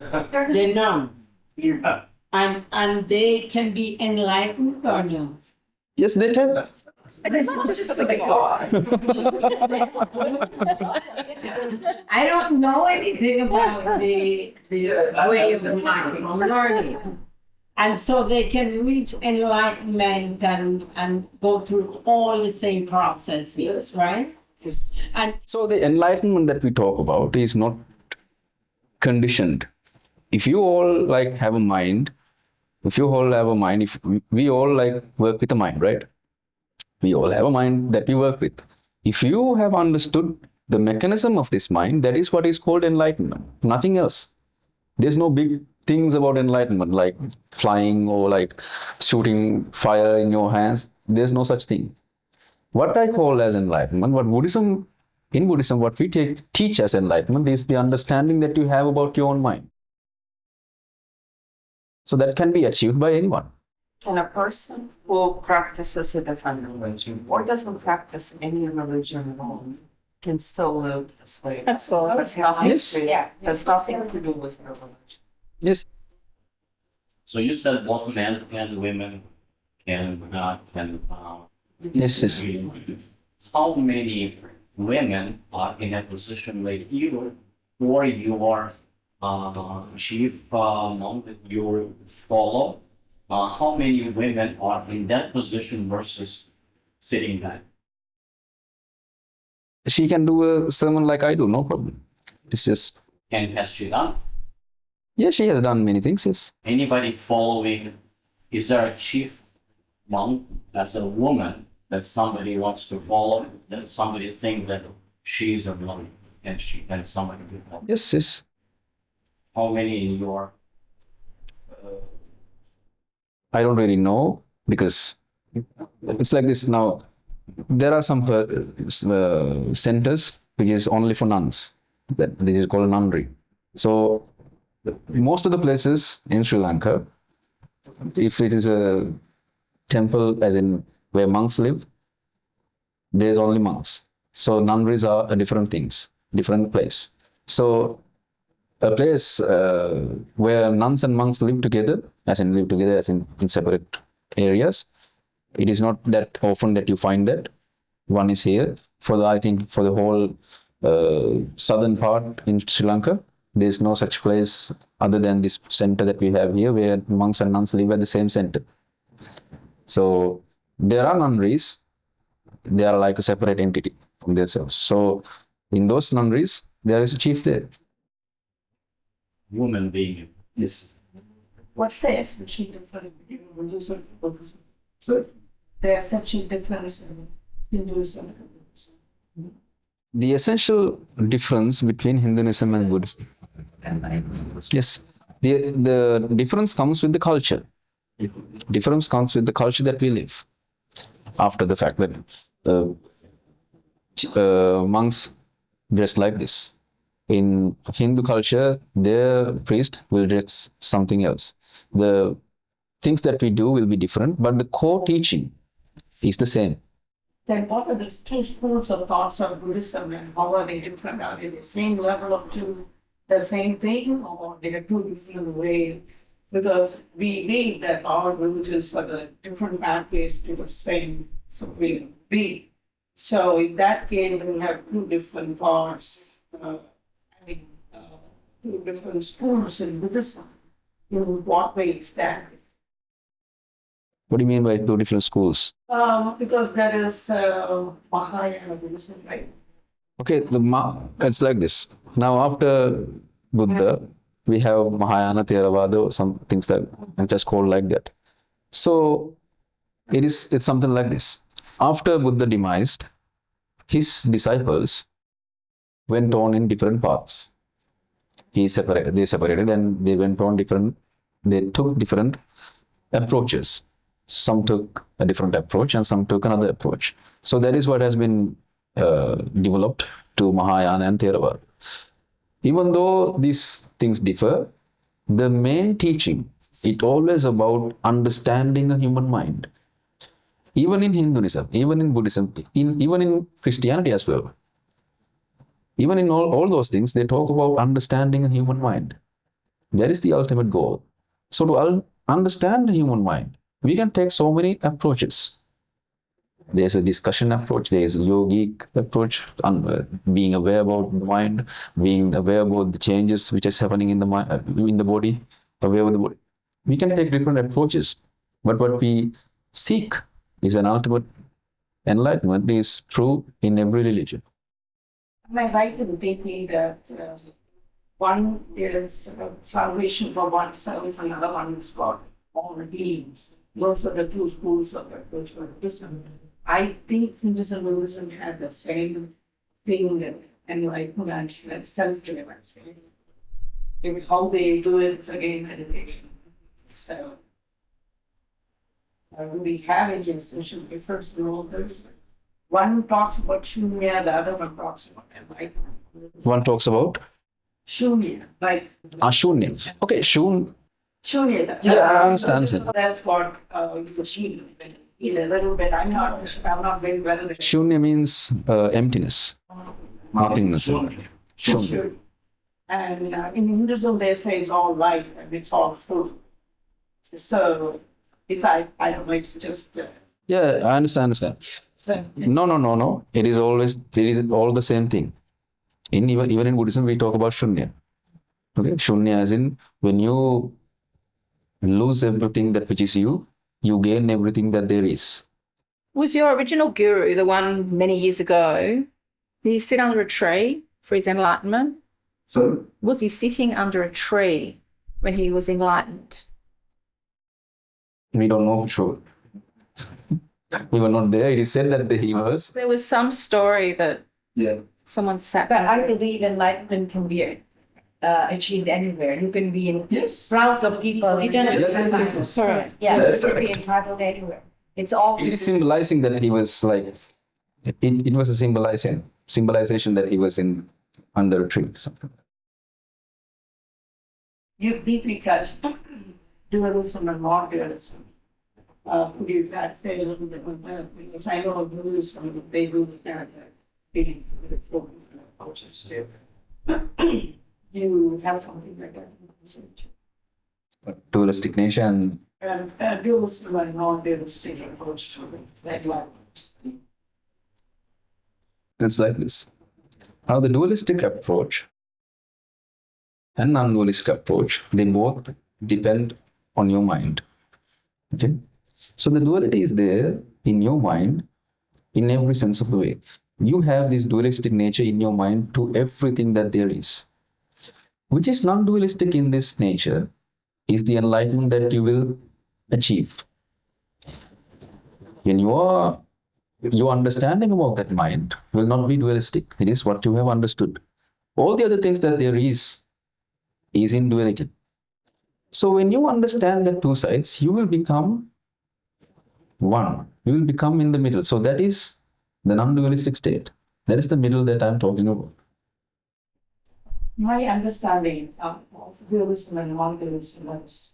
They're not. And they can be enlightened or no? Yes, they can. It's not just for the guys. I don't know anything about the ways of learning. And so they can reach enlightenment and go through all the same processes, right? And So the enlightenment that we talk about is not conditioned. If you all like have a mind, if we all like work with a mind, right? We all have a mind that we work with. If you have understood the mechanism of this mind, that is what is called enlightenment, nothing else. There's no big things about enlightenment like flying or like shooting fire in your hands. There's no such thing. What I call as enlightenment, in Buddhism, what we teach as enlightenment is the understanding that you have about your own mind. So that can be achieved by anyone. Can a person who practices a different religion or doesn't practice any religion at all can still live this way? Absolutely. That's nothing, Yes. that's nothing to do with their religion. Yes. So you said both men and women can Yes. how many women are in a position like you or your chief monk that you follow? How many women are in that position versus sitting back? She can do a sermon like I do, no problem. It's just, And has she done? yeah, she has done many things, yes. Anybody following? Is there a chief monk as a woman that somebody wants to follow? That somebody think that she's a monk and somebody will follow? Yes, yes. How many in your? I don't really know because it's like this now. There are some centers which is only for nuns. That this is called nunnery. So most of the places in Sri Lanka, if it is a temple as in where monks live, there's only monks. So nunneries are a different things, different place. So a place where nuns and monks live together in separate areas. It is not that often that you find that. One is here I think for the whole southern part in Sri Lanka. There's no such place other than this center that we have here, where monks and nuns live at the same center. So there are nunneries. They are like a separate entity from themselves. So in those nunneries, there is a chief there. Woman being. Yes. what's the essential difference between Hinduism and Buddhism? So the essential difference in Hinduism and Buddhism. The essential difference between Hinduism and Buddhism. Yes. The difference comes with the culture. Difference comes with the culture that we live. After the fact that monks dress like this. In Hindu culture, their priest will dress something else. The things that we do will be different, but the core teaching is the same. Then what are the two schools of thoughts of Buddhism and how are they different? Are they the same level of the same thing, or they are two different ways? Because we read that all religions are the different pathways to the same supreme being. So in that case, we have two different parts, two different schools in Buddhism. In what way is that? What do you mean by two different schools? Because there is Mahayana Buddhism, right? Okay, it's like this. Now, after Buddha, we have Mahayana, Theravada, some things that are just called like that. So it's something like this. After Buddha demised, his disciples went on in different paths. They separated and they went on they took different approaches. Some took a different approach and some took another approach. So that is what has been developed to Mahayana and Theravada. Even though these things differ, the main teaching is always about understanding a human mind. Even in Hinduism, even in Buddhism, even in Christianity as well. Even in all those things, they talk about understanding a human mind. That is the ultimate goal. So to understand the human mind, we can take so many approaches. There's a discussion approach, there's a yogic approach, being aware about the mind, being aware about the changes which is happening in the mind, in the body, aware of the body. We can take different approaches, but what we seek is an ultimate enlightenment is true in every religion. Am I right in thinking that one is salvation for oneself, and another one is for all beings? Those are the two schools of Buddhism. I think Hinduism and Buddhism have the same thing that enlightenment and self-realization. How they do it is again meditation. So we have it in session. We first know there's one talks about shunya, the other one talks about enlightenment. One talks about Shunya, like Shunya. Okay, Shunya. Shunya. Yeah, I understand. That's what is a shunya. Is a little bit. I'm not very well. Shunya means emptiness, nothingness. Shunya. And in Hinduism, they say it's all light and it's all full. So it's I don't know. It's just. Yeah, I understand. So, No. It is all the same thing. Even in Buddhism, we talk about shunya. Okay, shunya as in when you lose everything that which is you gain everything that there is. Was your original guru, the one many years ago, did he sit under a tree for his enlightenment? So Was he sitting under a tree when he was enlightened? we don't know for sure. We were not there. It is said that he was. There was some story that Yeah. someone sat But I there. believe enlightenment can be achieved anywhere. You can be in Yes. crowds of people. You don't have Yes. to. Correct. Yeah, That's you can be correct. entitled anywhere. It's all. It is symbolizing that he was like. It was a symbolization that he was in under a tree. Something. you deeply touched dualism and non-dualism. Could you say a little bit on that? Because I know dualism, they do that. You have something like that in research. But dualistic nature and And dualism and non-dualistic approach to that language. it's like this. Now the dualistic approach and non-dualistic approach, they both depend on your mind. Okay? So the duality is there in your mind in every sense of the way. You have this dualistic nature in your mind to everything that there is. Which is non-dualistic in this nature is the enlightenment that you will achieve. When your understanding about that mind will not be dualistic. It is what you have understood. All the other things that there is in duality. So when you understand the two sides, you will become one. You will become in the middle. So that is the non-dualistic state. That is the middle that I'm talking about. My understanding of dualism and non-dualism is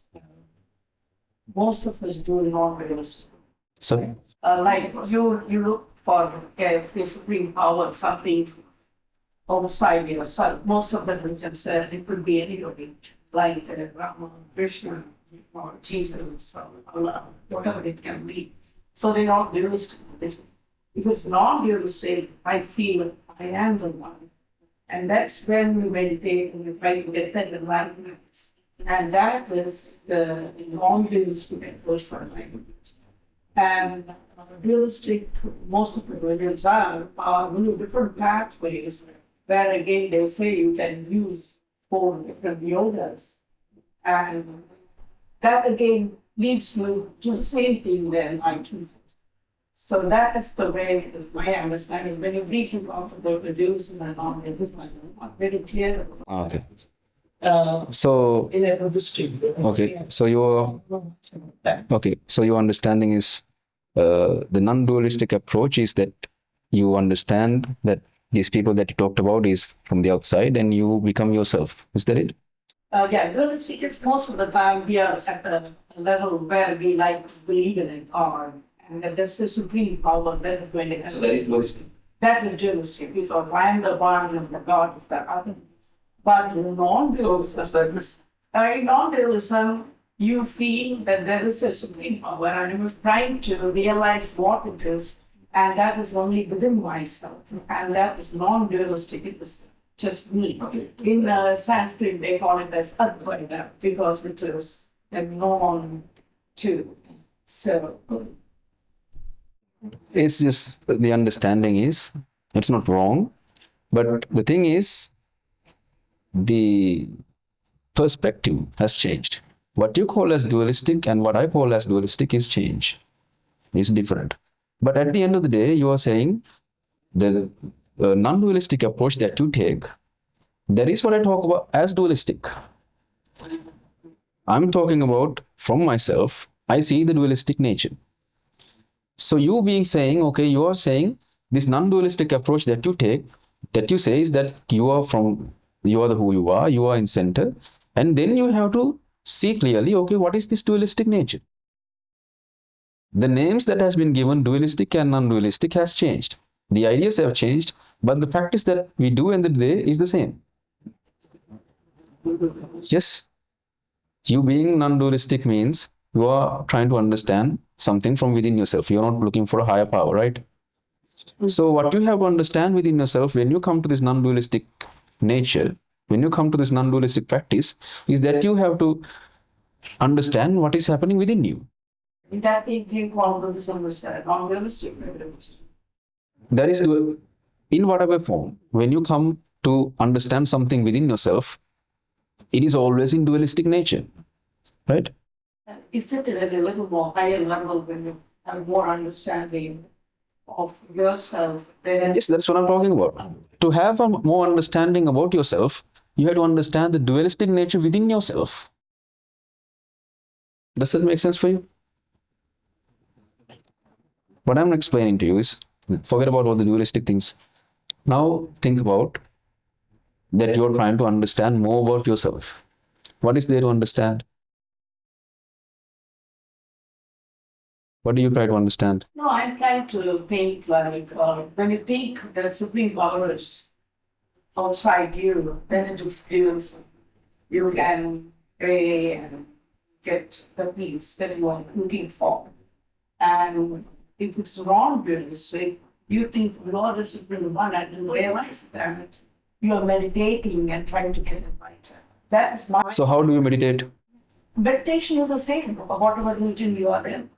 most of us do non-dualism. So Like you look for the supreme power, something outside yourself. Most of the religions says it could be anybody, like Rama, Krishna, or Jesus, or Allah, whatever it can be. So they're not dualistic. If it's non-dualistic, I feel I am the one. And that's when we meditate and we try to get that enlightenment. And that is the non-dualistic approach for enlightenment. And dualistic, most of the religions are different pathways, where again they say you can use 4 different yogas. And that again leads me to the same thing then, enlightenment. So that is the way, is my understanding. When you read about the dualism and non-dualism, I'm not very clear. okay. So In a Buddhistic. okay. So your understanding is the non-dualistic approach is that you understand that these people that you talked about is from the outside and you become yourself. Is that it? Yeah, dualistic is most of the time we are at the level where we like to believe in it, or and that there's a supreme power that is going to happen. dualistic. That is dualistic, because I am the one and the God is the other. But in non-dualism, you feel that there is a supreme power, and you are trying to realize what it is, and that was only within myself, and that was non-dualistic. It was just me. In Sanskrit, they call it as Advaita because it was a non two. So It's just the understanding is, it's not wrong, but the thing is, the perspective has changed. What you call as dualistic and what I call as dualistic is change. It's different. But at the end of the day, you are saying the non-dualistic approach that you take, that is what I talk about as dualistic. I'm talking about from myself, I see the dualistic nature. So you being saying, okay, you are saying this non-dualistic approach that you take, that you say is that you are the who you are in center, and then you have to see clearly, okay, what is this dualistic nature? The names that has been given, dualistic and non-dualistic, has changed. The ideas have changed, but the practice that we do in the day is the same. Yes, you being non-dualistic means you are trying to understand something from within yourself. You're not looking for a higher power, right? So what you have to understand within yourself when you come to this non-dualistic nature, when you come to this non-dualistic practice, is that you have to understand what is happening within you. that being called non-dualistic. That is, in whatever form, when you come to understand something within yourself, it is always in dualistic nature, right? Is it at a little more higher level when you have more understanding of yourself? Then Yes, that's what I'm talking about. To have a more understanding about yourself, you have to understand the dualistic nature within yourself. Does that make sense for you? What I'm explaining to you is, forget about all the dualistic things. Now think about that you're trying to understand more about yourself. What is there to understand? What do you try to understand? no, I'm trying to think like when you think the supreme power is outside you, then it feels you can pray and get the peace that you are looking for. And if it's wrong dualistic, you think Lord is supreme one and you realize that you are meditating and trying to get it right. That is my So how do you meditate? meditation is the same, whatever religion you are in.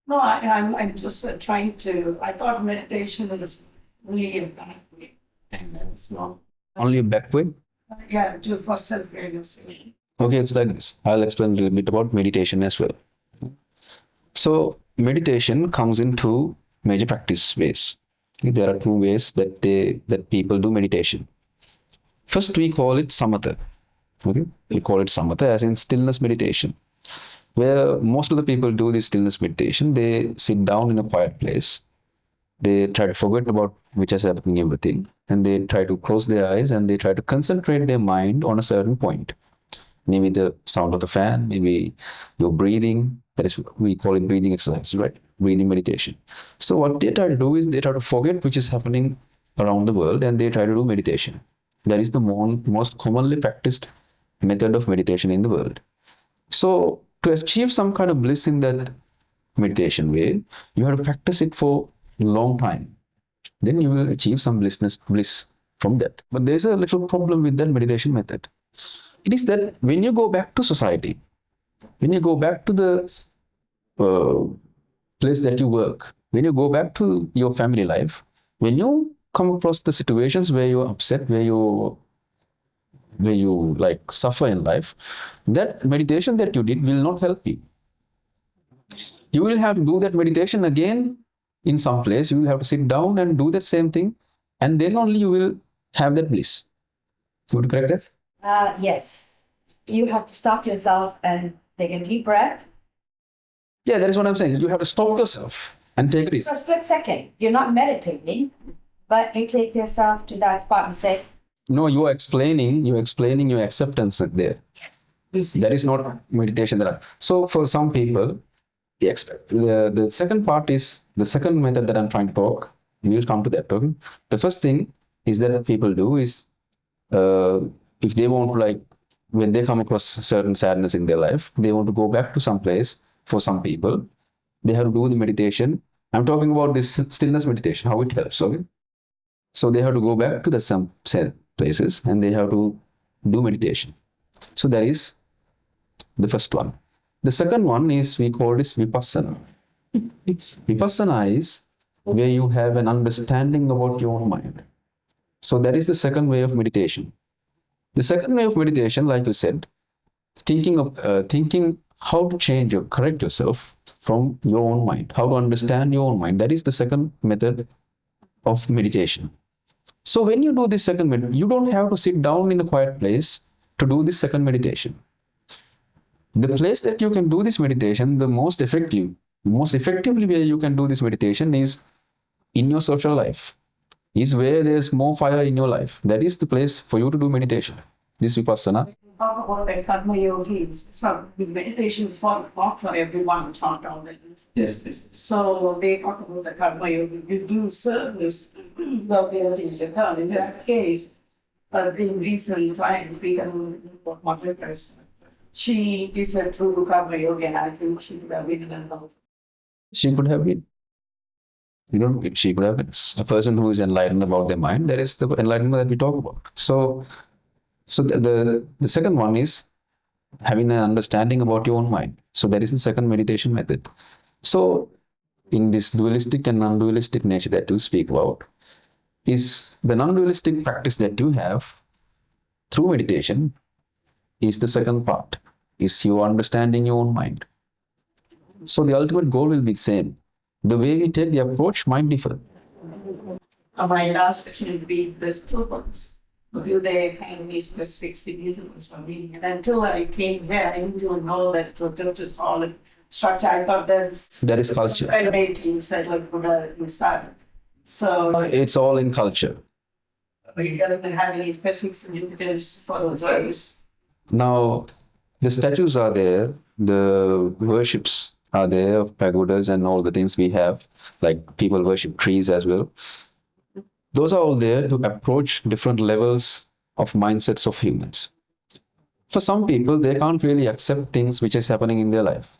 No, I'm just trying to, I thought meditation is really a bad way. And it's not. Only a back way? Yeah, for self-realization. Okay, it's like this. I'll explain a little bit about meditation as well. So meditation comes in two major practice ways. There are two ways that people do meditation. First, we call it samatha. Okay, we call it samatha as in stillness meditation, where most of the people do this stillness meditation. They sit down in a quiet place. They try to forget about which is happening, everything, and they try to close their eyes and they try to concentrate their mind on a certain point. Maybe the sound of the fan, maybe your breathing. That is, we call it breathing exercise, right? Breathing meditation. So what they try to do is they try to forget which is happening around the world and they try to do meditation. That is the most commonly practiced method of meditation in the world. So to achieve some kind of bliss in that meditation way, you have to practice it for a long time. Then you will achieve some bliss from that. But there's a little problem with that meditation method. It is that when you go back to society, when you go back to the place that you work, when you go back to your family life, when you come across the situations where you're upset, where you like suffer in life, that meditation that you did will not help you. You will have to do that meditation again in some place. You will have to sit down and do that same thing, and then only you will have that bliss. Would you correct that? Yes. You have to stop yourself and take a deep breath. Yeah, that is what I'm saying. You have to stop yourself and take a breath. For a split second, you're not meditating, but you take yourself to that spot and say, No, you are explaining your acceptance there. yes. That is not meditation. So for some people, The second part is the second method that I'm trying to talk. We'll come to that. Okay? The first thing is that people do is if they want to, like, when they come across certain sadness in their life, they want to go back to some place. For some people, they have to do the meditation. I'm talking about this stillness meditation, how it helps. Okay, so they have to go back to the some places and they have to do meditation. So that is the first one. The second one is, we call this vipassana. Vipassana is where you have an understanding about your own mind. So that is the second way of meditation. The second way of meditation, like you said, thinking how to change or correct yourself from your own mind, how to understand your own mind. That is the second method of meditation. So when you do this second meditation, you don't have to sit down in a quiet place to do this second meditation. The place that you can do this meditation, the most effectively where you can do this meditation is in your social life, is where there's more fire in your life. That is the place for you to do meditation, this vipassana. Talk about the karma yogis. So the meditation is not for everyone. It's not all that. Yes. So they talk about the karma yogi. You do service, the things you've done. In that case, being recent, I am speaking about my person. She is a true karma yogi, and I think she could have been an adult. She could have been. She could have been a person who is enlightened about their mind. That is the enlightenment that we talk about. So the second one is having an understanding about your own mind. So that is the second meditation method. So in this dualistic and non-dualistic nature that you speak about, is the non-dualistic practice that you have through meditation is the second part, is you understanding your own mind. So the ultimate goal will be the same. The way we take the approach might differ. My last question would be there's two books. Will they have any specific significance on reading? And until I came here, I didn't know that it was just all structure. I thought that is culture. Elevating said like Buddha inside. So It's all in culture. it doesn't have any specific significance for the service. Now, the statues are there, the worships are there of pagodas and all the things we have, like people worship trees as well. Those are all there to approach different levels of mindsets of humans. For some people, they can't really accept things which is happening in their life,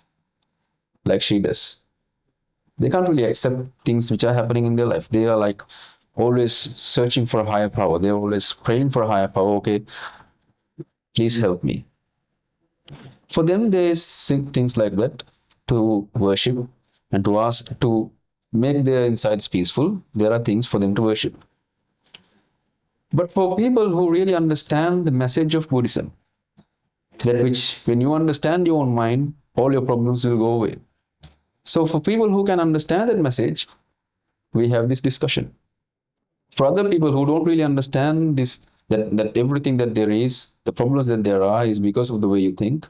like she does. They can't really accept things which are happening in their life. They are like always searching for a higher power. They're always praying for a higher power. Okay, please help me. For them, there is things like that to worship and to ask to make their insides peaceful. There are things for them to worship. But for people who really understand the message of Buddhism, that which when you understand your own mind, all your problems will go away. So for people who can understand that message, we have this discussion. For other people who don't really understand this, that everything that there is, the problems that there are is because of the way you think,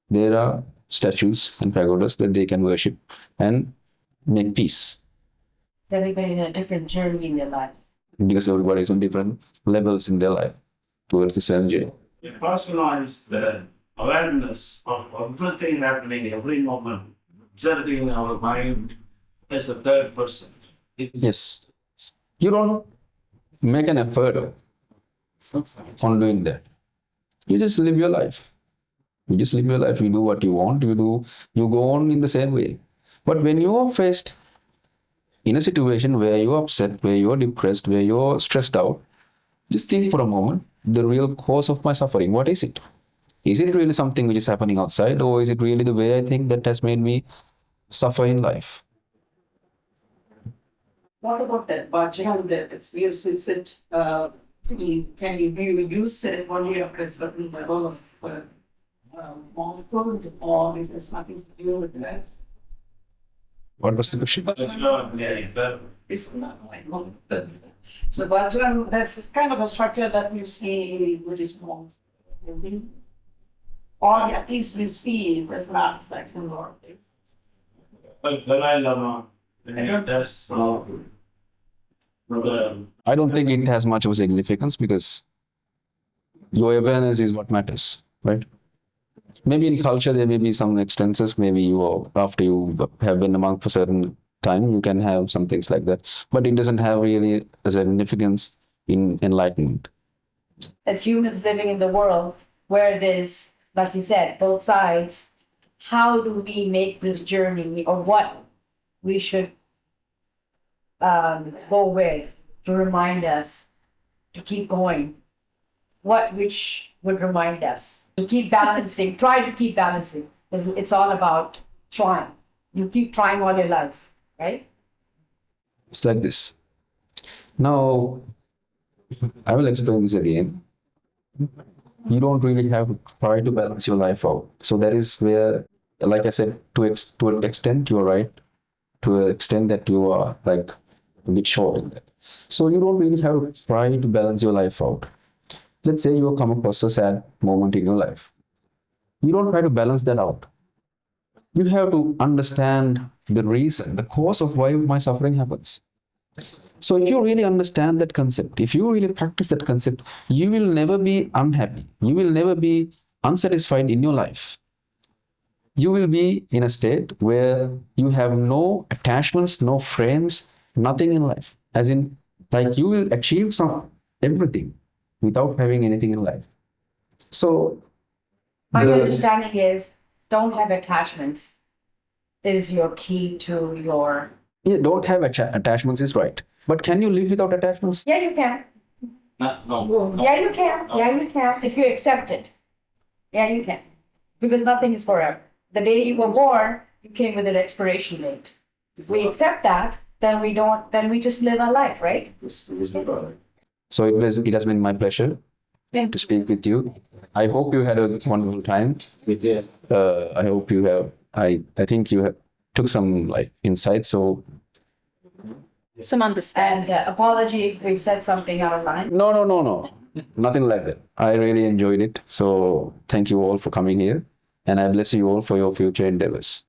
there are statues and pagodas that they can worship and make peace. Everybody in a different journey in their life. Because everybody is on different levels in their life towards the same journey. We personalize the awareness of everything happening every moment, observing our mind as a third person. Yes. You don't make an effort on doing that. You just live your life. You just live your life. You do what you want. You go on in the same way. But when you are faced in a situation where you're upset, where you're depressed, where you're stressed out, just think for a moment, the real cause of my suffering, what is it? Is it really something which is happening outside, or is it really the way I think that has made me suffer in life? What about that bhajan that it's used? Is it, can you use it only after a certain level of mindfulness, or is there something to do with that? What was the question? It's not like so bhajan, that's kind of a structure that you see which is more, or at least you see it does not affect the Lord. Dalai Lama, that's I don't think it has much of a significance because your awareness is what matters, right? maybe in culture there may be some extensions. Maybe after you have been a monk for certain time, you can have some things like that. But it doesn't have really a significance in enlightenment. As humans living in the world where there's, like you said, both sides, how do we make this journey, or what we should go with to remind us to keep going? Which would remind us to keep balancing, try to keep balancing, because it's all about trying. You keep trying all your life, right? It's like this. Now, I will explain this again. You don't really have to try to balance your life out. So that is where, like I said, to an extent you're right, to an extent that you are like a bit short in that. So you don't really have to try to balance your life out. Let's say you come across a sad moment in your life. You don't try to balance that out. You have to understand the reason, the cause of why my suffering happens. So if you really understand that concept, if you really practice that concept, you will never be unhappy. You will never be unsatisfied in your life. You will be in a state where you have no attachments, no frames, nothing in life. As in, like you will achieve everything without having anything in life. So My understanding is don't have attachments is your key to your. Yeah, don't have attachments is right. But can you live without attachments? Yeah, you can. No. Yeah, you can. Yeah, you can. If you accept it. Yeah, you can. Because nothing is forever. The day you were born, you came with an expiration date. If we accept that, then we just live our life, right? So it has been my pleasure to speak with you. I hope you had a wonderful time. We did. I hope you have. I think you took some like insights. So Some understanding. And apology if we said something out of line. no, nothing like that. I really enjoyed it. So thank you all for coming here, and I bless you all for your future endeavors.